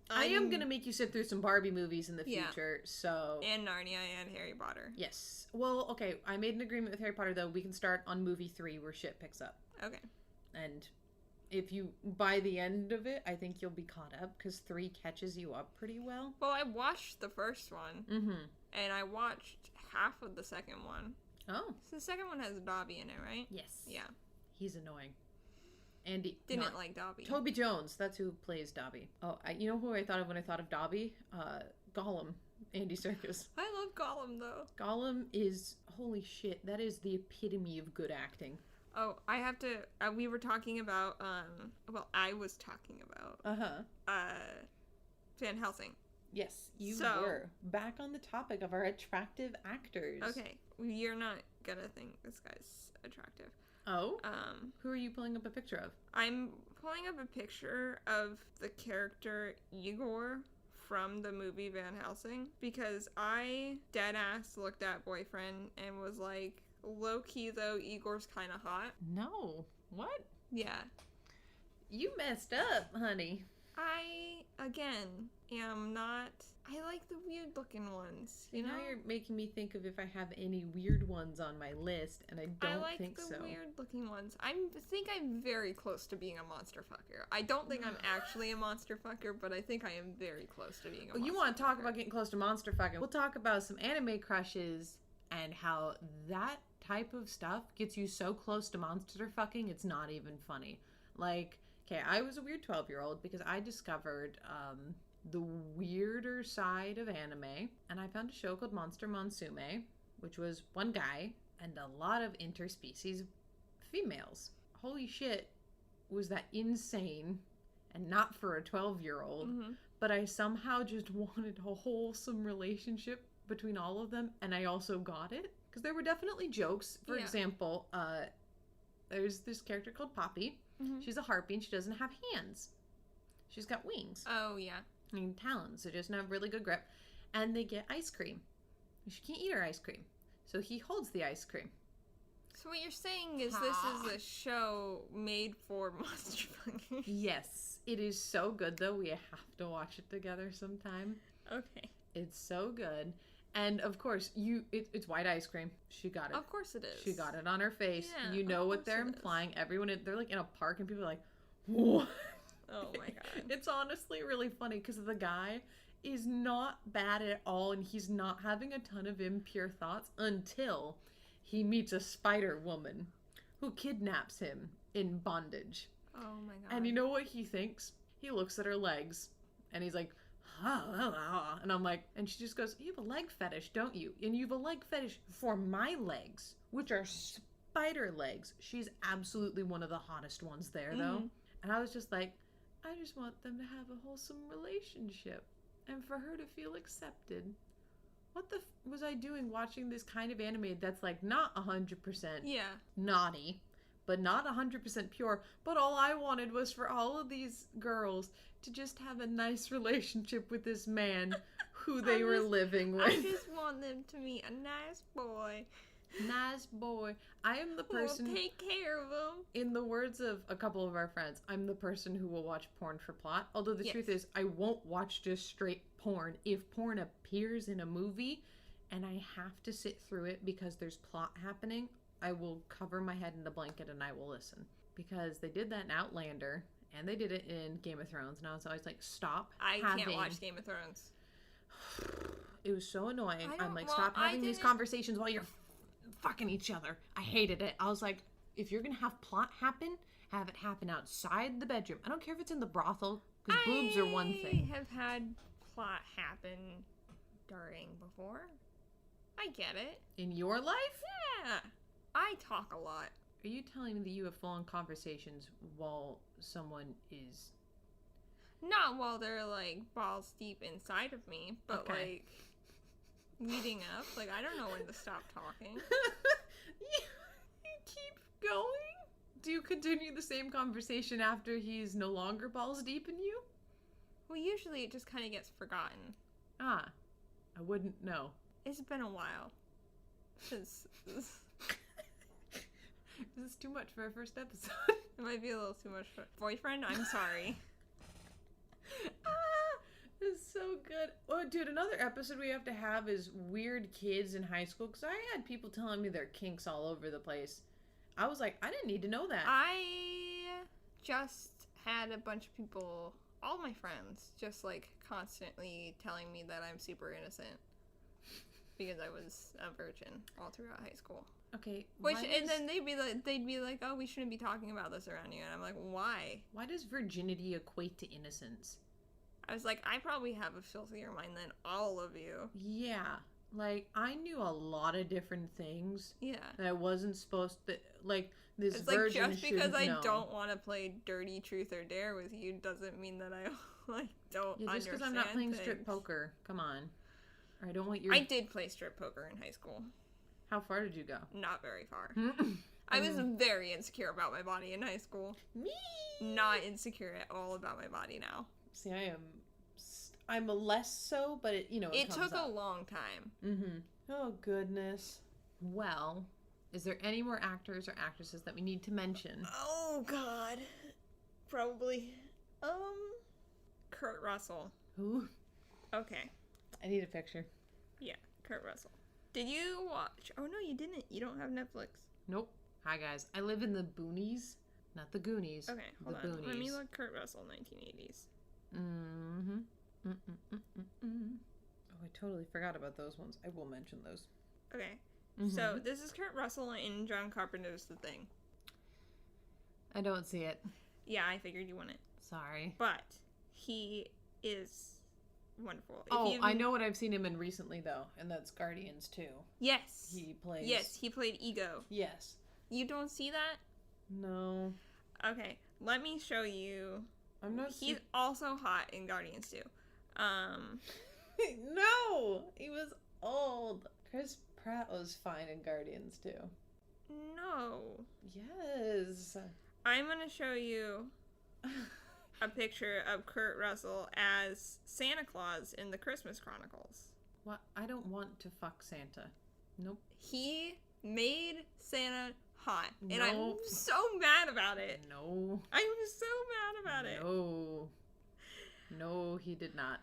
I am gonna make you sit through some Barbie movies in the future, so... And Narnia and Harry Potter. Yes. Well, okay, I made an agreement with Harry Potter, though. We can start on movie 3 where shit picks up. Okay. And if you, by the end of it, I think you'll be caught up, because 3 catches you up pretty well. Well, I watched the first one, and I watched half of the second one. Oh. So the second one has Dobby in it, right? Yes. Yeah. He's annoying. Andy didn't like Dobby. Toby Jones, that's who plays Dobby. Oh, you know who I thought of when I thought of Dobby? Gollum, Andy Serkis. I love Gollum though. Gollum is, holy shit, that is the epitome of good acting. Oh, I have to. We were talking about. I was talking about. Van Helsing. Yes, you were. Back on the topic of our attractive actors. Okay, you're not gonna think this guy's attractive. Oh? Who are you pulling up a picture of? I'm pulling up a picture of the character Igor from the movie Van Helsing because I deadass looked at Boyfriend and was like, low-key though, Igor's kind of hot. No. What? Yeah. You messed up, honey. I, again, am not... I like the weird-looking ones, you know? Now you're making me think of if I have any weird ones on my list, and I don't think so. I like the weird-looking ones. I think I'm very close to being a monster fucker. I don't think I'm actually a monster fucker, but I think I am very close to being a monster fucker. You want to talk about getting close to monster fucking? We'll talk about some anime crushes and how that type of stuff gets you so close to monster fucking, it's not even funny. Like, okay, I was a weird 12-year-old because I discovered, the weirder side of anime, and I found a show called Monster Monsume, which was one guy and a lot of interspecies females. Holy shit, was that insane, and not for a 12-year-old, but I somehow just wanted a wholesome relationship between all of them, and I also got it, because there were definitely jokes. For example, there's this character called Poppy. She's a harpy, and she doesn't have hands. She's got wings. Oh, yeah. And talons, so just have really good grip. And they get ice cream. She can't eat her ice cream. So he holds the ice cream. So what you're saying is this is a show made for monster fuckers. Yes. It is so good, though. We have to watch it together sometime. Okay. It's so good. And, of course, it's white ice cream. She got it. Of course it is. She got it on her face. Yeah, you know what they're implying. Everyone, they're like in a park, and people are like, what? Oh my god. It's honestly really funny because the guy is not bad at all, and he's not having a ton of impure thoughts until he meets a spider woman who kidnaps him in bondage. Oh my god. And you know what he thinks? He looks at her legs and he's like, and I'm like, and she just goes, you have a leg fetish, don't you? And you have a leg fetish for my legs, which are spider legs. She's absolutely one of the hottest ones there, though. And I was just like, I just want them to have a wholesome relationship and for her to feel accepted. What the was I doing watching this kind of anime that's like not 100% naughty, but not 100% pure, but all I wanted was for all of these girls to just have a nice relationship with this man who they were living with. I just want them to meet a nice boy. Nice boy. I am the person... We'll take care of him. In the words of a couple of our friends, I'm the person who will watch porn for plot. Although the truth is, I won't watch just straight porn. If porn appears in a movie and I have to sit through it because there's plot happening, I will cover my head in a blanket and I will listen. Because they did that in Outlander, and they did it in Game of Thrones, and I was always like, stop can't watch Game of Thrones. It was so annoying. I'm like, stop having these conversations while you're fucking each other. I hated it. I was like, if you're gonna have plot happen, have it happen outside the bedroom. I don't care if it's in the brothel, because boobs are one thing. I have had plot happen during before. I get it. In your life? Yeah. I talk a lot. Are you telling me that you have full-on conversations while someone is... Not while they're, like, balls deep inside of me, but, like, leading up. Like, I don't know when to stop talking. You keep going? Do you continue the same conversation after he's no longer balls deep in you? Well, usually it just kind of gets forgotten. Ah, I wouldn't know. It's been a while. Since... This is too much for our first episode. It might be a little too much for... Boyfriend, I'm sorry. This is so good. Oh, dude, another episode we have to have is weird kids in high school, because I had people telling me their kinks all over the place. I was like, I didn't need to know that. I just had a bunch of people, all my friends, just, like, constantly telling me that I'm super innocent. Because I was a virgin all throughout high school. Okay. And then they'd be like, oh, we shouldn't be talking about this around you. And I'm like, why? Why does virginity equate to innocence? I was like, I probably have a filthier mind than all of you. Yeah. Like, I knew a lot of different things. Yeah. That I wasn't supposed to, like, this it's virgin like, just because I know. don't want to play dirty truth or dare with you doesn't mean that I, like, don't understand just because I'm not playing strip poker. Come on. Or I don't want your... I did play strip poker in high school. How far did you go? Not very far. I was very insecure about my body in high school. Me? Not insecure at all about my body now. See, I'm less so, but it, it took up. a long time. Mm-hmm. Oh, goodness. Well, is there any more actors or actresses that we need to mention? Oh, God. Probably. Kurt Russell. Who? Okay. I need a picture. Yeah, Kurt Russell. Did you watch? Oh, no, you didn't. You don't have Netflix. Nope. Hi, guys. I live in the boonies. Not the Goonies. Okay, hold on. Boonies. Let me look Kurt Russell 1980s. Mm-hmm. Oh, I totally forgot about those ones. I will mention those. Okay. Mm-hmm. So, this is Kurt Russell in John Carpenter's The Thing. I don't see it. Yeah, I figured you wouldn't. Sorry. But he is wonderful. I know what I've seen him in recently, though, and that's Guardians 2. Yes. He played Ego. Yes. You don't see that? No. Okay, let me show you. He's also hot in Guardians 2. No! He was old. Chris Pratt was fine in Guardians 2. No. Yes. I'm gonna show you a picture of Kurt Russell as Santa Claus in the Christmas Chronicles. What? I don't want to fuck Santa. Nope. He made Santa hot. Nope. And I'm so mad about it. No. I'm so mad about it. No. No, he did not.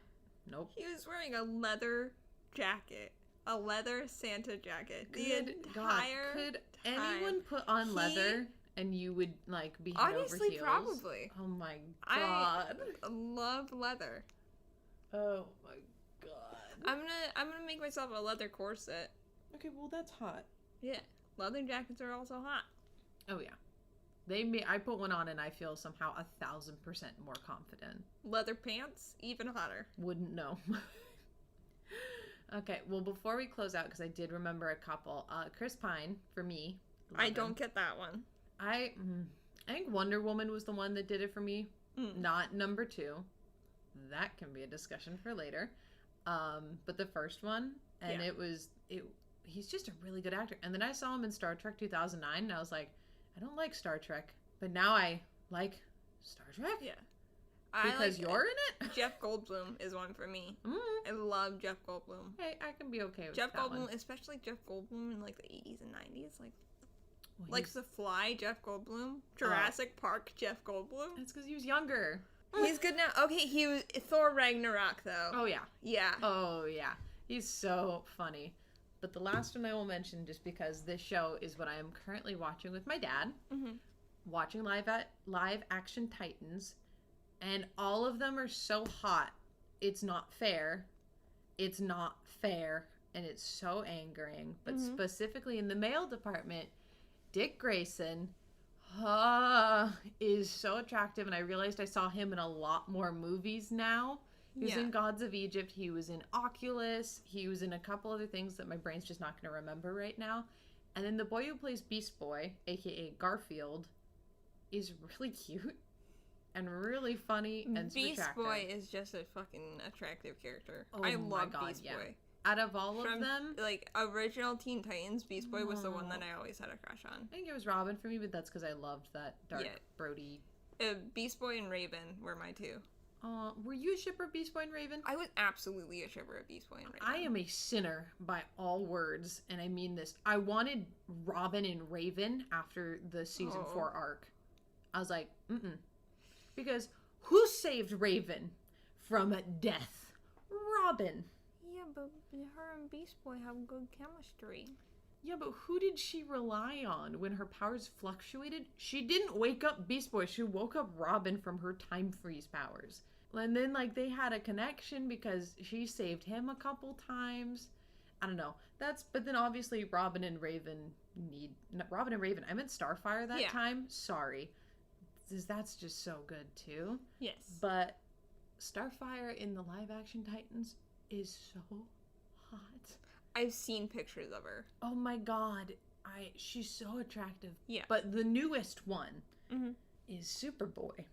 Nope. He was wearing a leather jacket. A leather Santa jacket. Good God. Could anyone put on leather and you would, like, be head over heels? Honestly, probably. Oh my God. I love leather. Oh my God. I'm gonna make myself a leather corset. Okay, well, that's hot. Yeah. Leather jackets are also hot. Oh, yeah. I put one on and I feel somehow 1,000% more confident. Leather pants, even hotter. Wouldn't know. Okay, well, before we close out, because I did remember a couple, Chris Pine, for me. I don't get that one. I think Wonder Woman was the one that did it for me. Not number 2. That can be a discussion for later. But the first one, and he's just a really good actor. And then I saw him in Star Trek 2009, and I was like, I don't like Star Trek, but now I like Star Trek. Yeah. Because you're in it? Jeff Goldblum is one for me. I love Jeff Goldblum. Hey, I can be okay with Jeff that Goldblum, one. Especially Jeff Goldblum in, like, the 80s and 90s. Like The Fly, Jeff Goldblum. Jurassic Park, Jeff Goldblum. That's because he was younger. He's good now. Okay, he was Thor Ragnarok, though. Oh, yeah. Yeah. Oh, yeah. He's so funny. But the last one I will mention, just because this show is what I am currently watching with my dad. Mm-hmm. Watching live action Titans. And all of them are so hot. It's not fair. It's not fair. and it's so angering. But specifically in the male department, Dick Grayson is so attractive, and I realized I saw him in a lot more movies now. He was in Gods of Egypt, he was in Oculus, he was in a couple other things that my brain's just not going to remember right now. And then the boy who plays Beast Boy, aka Garfield, is really cute and really funny and Beast attractive. Boy is just a fucking attractive character. Oh I my love God, Beast Boy. Out of all of them, like, original Teen Titans, Beast Boy was the one that I always had a crush on. I think it was Robin for me, but that's because I loved that dark Brody. Beast Boy and Raven were my two. Were you a shipper of Beast Boy and Raven? I was absolutely a shipper of Beast Boy and Raven. I am a sinner by all words, and I mean this. I wanted Robin and Raven after the season 4 arc. I was like, because who saved Raven from death? Robin. Yeah, but her and Beast Boy have good chemistry. Yeah, but who did she rely on when her powers fluctuated? She didn't wake up Beast Boy. She woke up Robin from her time freeze powers. And then, like, they had a connection because she saved him a couple times. I don't know. But then obviously Robin and Raven I meant Starfire that time. Sorry. That's just so good too. Yes. But Starfire in the live action Titans is so hot. I've seen pictures of her. Oh my God. She's so attractive. Yeah. But the newest one is Superboy,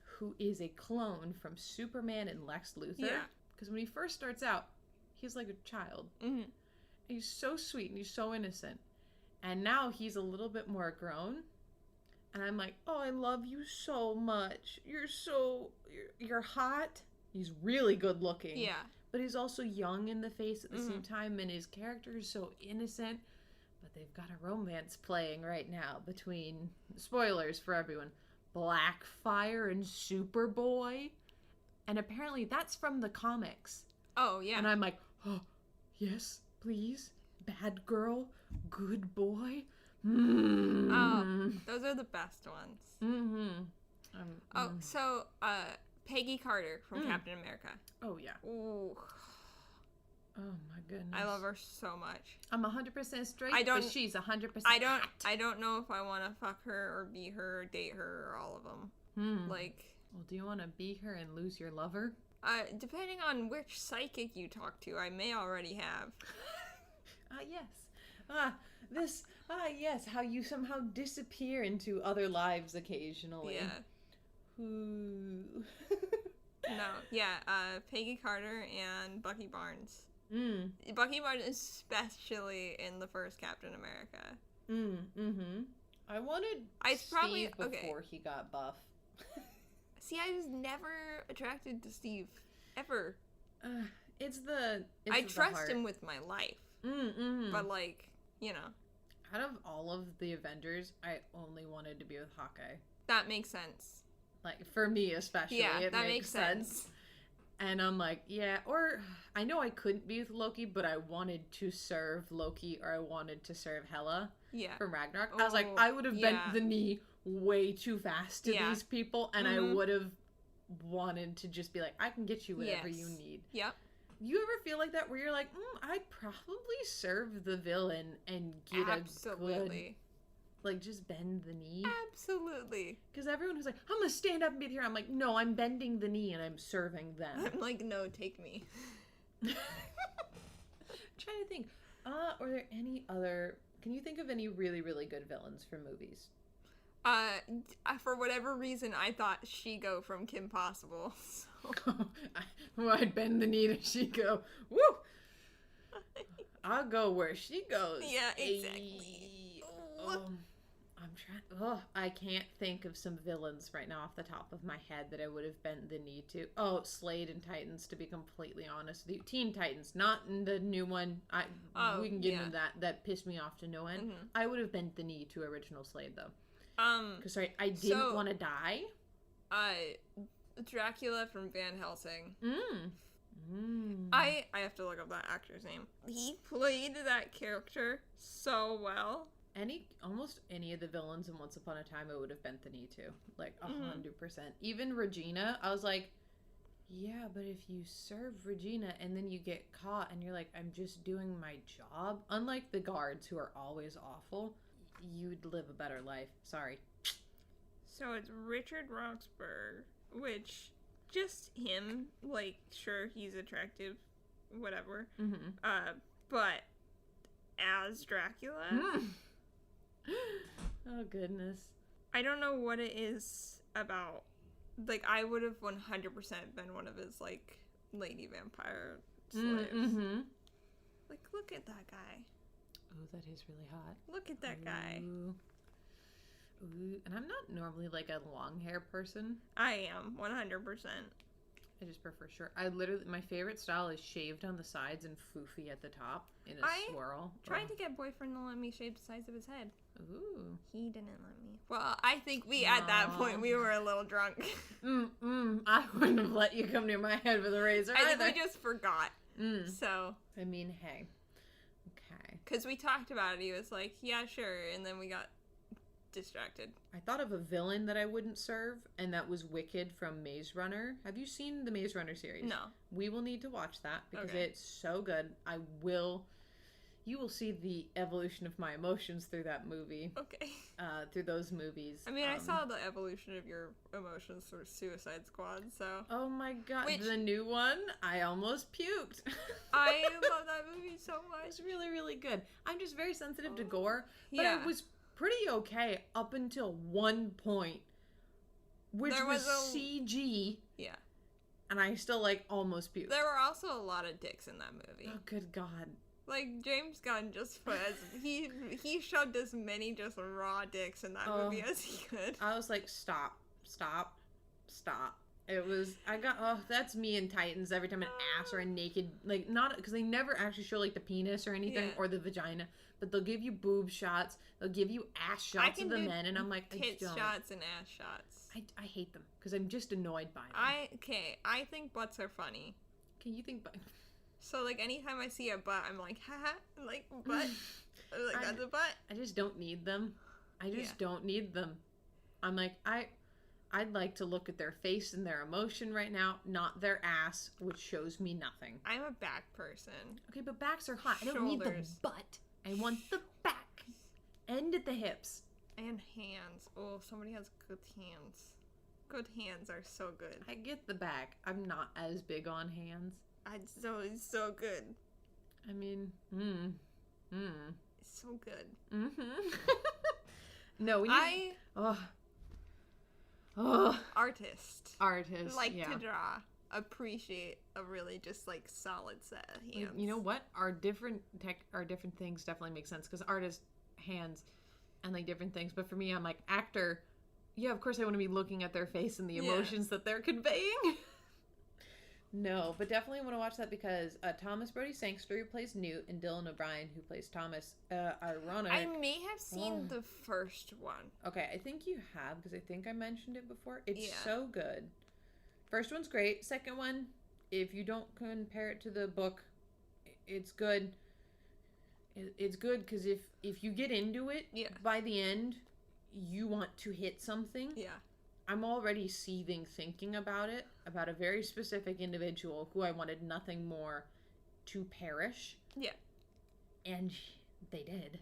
who is a clone from Superman and Lex Luthor. Yeah. Because when he first starts out, he's like a child. Mm-hmm. He's so sweet and he's so innocent. And now he's a little bit more grown. And I'm like, oh, I love you so much. You're hot. He's really good looking. Yeah. But he's also young in the face at the same time. And his character is so innocent. But they've got a romance playing right now between, spoilers for everyone, Blackfire and Superboy. And apparently that's from the comics. Oh, yeah. And I'm like, oh, yes, please. Bad girl, good boy. Oh, those are the best ones. So, Peggy Carter from Captain America. Oh, yeah. Ooh. Oh, my goodness. I love her so much. I'm 100% straight, but she's 100% hot. I don't know if I want to fuck her or be her or date her or all of them. Like... Well, do you want to be her and lose your lover? Depending on which psychic you talk to, I may already have. Yes. Yes, how you somehow disappear into other lives occasionally. Yeah. Ooh. No, yeah, Peggy Carter and Bucky Barnes. Bucky Barnes especially in the first Captain America. I wanted Steve before he got buff. See, I was never attracted to Steve. Ever. I trust him with my life. But, like, you know. Out of all of the Avengers, I only wanted to be with Hawkeye. That makes sense. Like, for me especially, it makes sense. And I'm like, yeah, or I know I couldn't be with Loki, but I wanted to serve Loki or I wanted to serve Hela from Ragnarok. I was like, I would have bent the knee way too fast to these people, and I would have wanted to just be like, I can get you whatever you need. Yep. You ever feel like that where you're like, I'd probably serve the villain and get a good, like, just bend the knee? Absolutely. Because everyone who's like, I'm going to stand up and be here, I'm like, no, I'm bending the knee and I'm serving them. I'm like, no, take me. I'm trying to think. Are there any other... Can you think of any really, really good villains for movies? For whatever reason, I thought She-Go from Kim Possible. So. I'd bend the knee to She-Go. Woo! I'll go where she goes. Yeah, exactly. I can't think of some villains right now off the top of my head that I would have bent the knee to. Oh, Slade and Titans, to be completely honest with you. Teen Titans, not in the new one. We can get into that. That pissed me off to no end. I would have bent the knee to original Slade, though. Because I didn't want to die. Dracula from Van Helsing. I have to look up that actor's name. He played that character so well. Almost any of the villains in Once Upon a Time I would have bent the knee to. Like, 100%. Even Regina, I was like, Yeah, but if you serve Regina and then you get caught and you're like, I'm just doing my job, unlike the guards who are always awful, you'd live a better life. Sorry. So it's Richard Roxburgh, which just him, like, sure, he's attractive, whatever. Mm-hmm. But as Dracula, oh goodness, I don't know what it is about. Like, I would have 100% been one of his, like, lady vampire slaves. Mm-hmm. Like, look at that guy. Oh, that is really hot. Look at that guy. Ooh. And I'm not normally like a long hair person. I am 100%. I just prefer short. I literally, my favorite style is shaved on the sides and foofy at the top in a swirl. Tried to get boyfriend to let me shave the sides of his head. Ooh. He didn't let me. Well, I think at that point we were a little drunk. I wouldn't have let you come near my head with a razor. I think we just forgot. So. I mean, hey. Okay. Because we talked about it. He was like, yeah, sure. And then we got distracted. I thought of a villain that I wouldn't serve, and that was Wicked from Maze Runner. Have you seen the Maze Runner series? No. We will need to watch that because it's so good. You will see the evolution of my emotions through that movie. Okay. Through those movies. I mean, I saw the evolution of your emotions through Suicide Squad, so. Oh my god, the new one? I almost puked. I love that movie so much. It's really, really good. I'm just very sensitive to gore, but I was pretty okay up until one point, which was CG. Yeah. And I still, like, almost puked. There were also a lot of dicks in that movie. Oh, good God. Like, James Gunn just put he shoved as many just raw dicks in that movie as he could. I was like, stop. It was, that's me in Titans every time an ass or a naked, like, not, because they never actually show, like, the penis or anything, or the vagina, but they'll give you boob shots, they'll give you ass shots of the men, and I'm like, tit shots and ass shots. I hate them, because I'm just annoyed by them. I think butts are funny. Okay, you think So, like, anytime I see a butt, I'm like, haha, like, butt. Like, that's a butt. I just don't need them. I just don't need them. I'm like, I'd like to look at their face and their emotion right now, not their ass, which shows me nothing. I'm a back person. Okay, but backs are hot. I don't need the butt. I want the back. And at the hips. And hands. Oh, somebody has good hands. Good hands are so good. I get the back. I'm not as big on hands. It's so good. I mean, It's so good. No, we need... Artist. Like to draw. Appreciate a really just, like, solid set of hands. You know what? Our different things definitely make sense, because artist, hands, and, like, different things. But for me, I'm like, actor, yeah, of course I want to be looking at their face and the emotions that they're conveying. No, but definitely want to watch that because Thomas Brody Sangster, who plays Newt, and Dylan O'Brien, who plays Thomas, ironic. I may have seen the first one. Okay, I think you have, because I think I mentioned it before. It's so good. First one's great. Second one, if you don't compare it to the book, it's good. It's good because if you get into it, by the end, you want to hit something. Yeah. I'm already seething thinking about it, about a very specific individual who I wanted nothing more to perish. Yeah. And they did.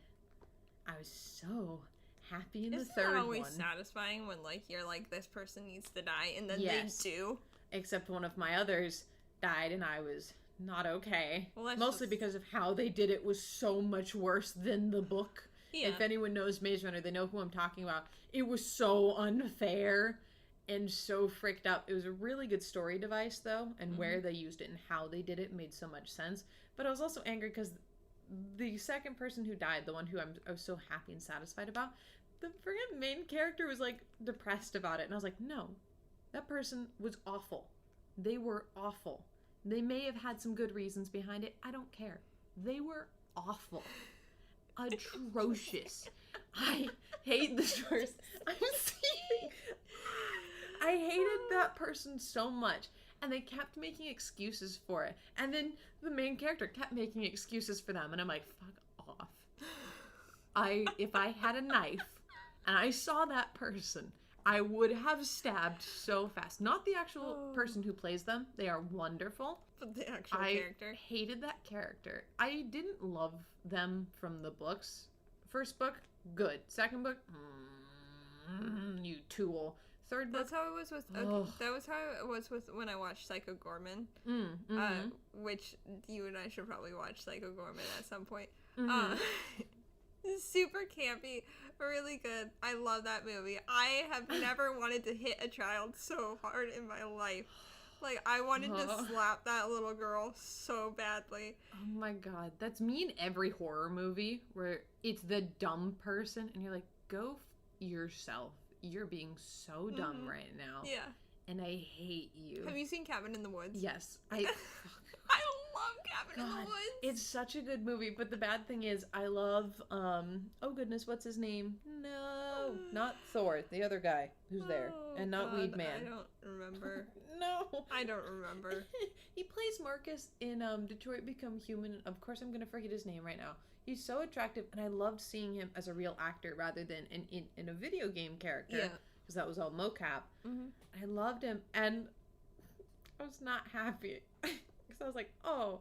I was so happy in the third one. It's not always satisfying when, like, you're like, this person needs to die, and then they do. Except one of my others died, and I was not okay. Well, mostly because of how they did it was so much worse than the book. Yeah. If anyone knows Maze Runner, they know who I'm talking about. It was so unfair and so fricked up. It was a really good story device, though, and where they used it and how they did it made so much sense. But I was also angry because the second person who died, the one who I was so happy and satisfied about, the friggin' main character was, like, depressed about it. And I was like, no, that person was awful. They were awful. They may have had some good reasons behind it. I don't care. They were awful. Atrocious. I hate the stories. I'm seeing. I hated that person so much, and they kept making excuses for it. And then the main character kept making excuses for them, and I'm like, fuck off. If I had a knife and I saw that person, I would have stabbed so fast. Not the actual person who plays them. They are wonderful. But the actual character. I hated that character. I didn't love them from the books. First book, good. Second book, you tool. Third book. That's how it was with. That was how it was with when I watched Psycho Gorman. Which you and I should probably watch Psycho Gorman at some point. Super campy, really good. I love that movie. I have never wanted to hit a child so hard in my life. Like, I wanted to slap that little girl so badly. Oh my god. That's me in every horror movie where it's the dumb person and you're like, go yourself. You're being so dumb right now. Yeah. And I hate you. Have you seen Cabin in the Woods? Yes. I love Cabin in the Woods. It's such a good movie, but the bad thing is I love oh goodness, what's his name? No, not Thor, the other guy who's there. And not Weed Man. I don't remember. No. I don't remember. He plays Marcus in Detroit Become Human. Of course I'm going to forget his name right now. He's so attractive and I loved seeing him as a real actor rather than in a video game character. Yeah. Because that was all mocap. I loved him and I was not happy. Because I was like, oh,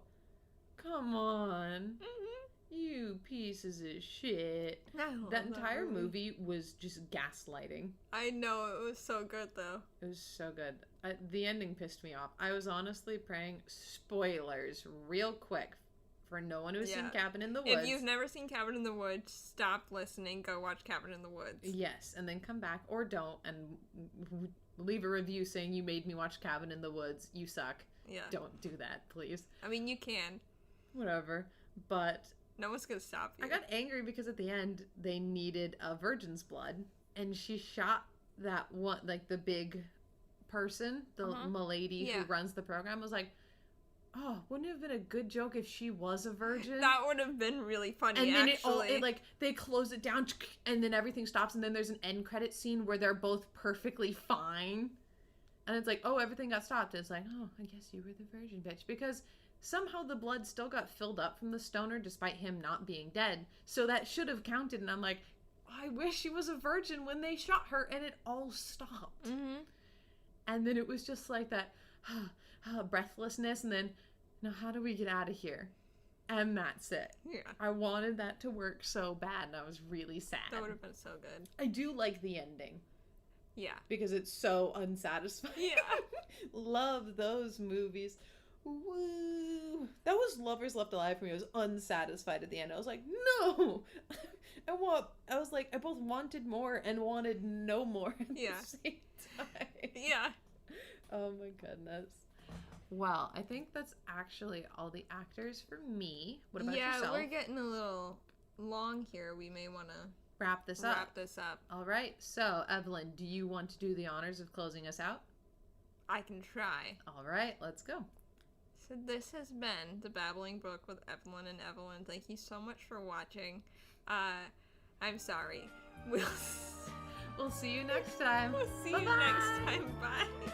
come on. You pieces of shit. That entire movie was just gaslighting. I know, it was so good though. It was so good. The ending pissed me off. I was honestly praying, spoilers, real quick, for no one who's seen Cabin in the Woods. If you've never seen Cabin in the Woods, stop listening, go watch Cabin in the Woods. Yes, and then come back, or don't, and leave a review saying you made me watch Cabin in the Woods. You suck. Yeah. Don't do that, please. I mean, you can. Whatever. But no one's gonna stop you. I got angry because at the end, they needed a virgin's blood. And she shot that one, like the big person, the milady who runs the program. I was like, oh, wouldn't it have been a good joke if she was a virgin? That would have been really funny, and then actually. They close it down, and then everything stops, and then there's an end credit scene where they're both perfectly fine. And it's like, oh, everything got stopped. It's like, oh, I guess you were the virgin, bitch. Because somehow the blood still got filled up from the stoner despite him not being dead. So that should have counted. And I'm like, I wish she was a virgin when they shot her. And it all stopped. And then it was just like that breathlessness. And then, now how do we get out of here? And that's it. Yeah. I wanted that to work so bad. And I was really sad. That would have been so good. I do like the ending. Yeah. Because it's so unsatisfying. Yeah. Love those movies. Woo. That was Lovers Left Alive for me. I was unsatisfied at the end. I was like, no. I both wanted more and wanted no more at the same time. Yeah. Oh my goodness. Well, I think that's actually all the actors for me. What about yourself? Yeah, we're getting a little long here. We may want to wrap this up. All right. So, Evelyn, do you want to do the honors of closing us out? I can try. All right. Let's go. So this has been the Babbling Brook with Evelyn and Eveline. Thank you so much for watching. I'm sorry. We'll see you next time. We'll see you next time. Bye.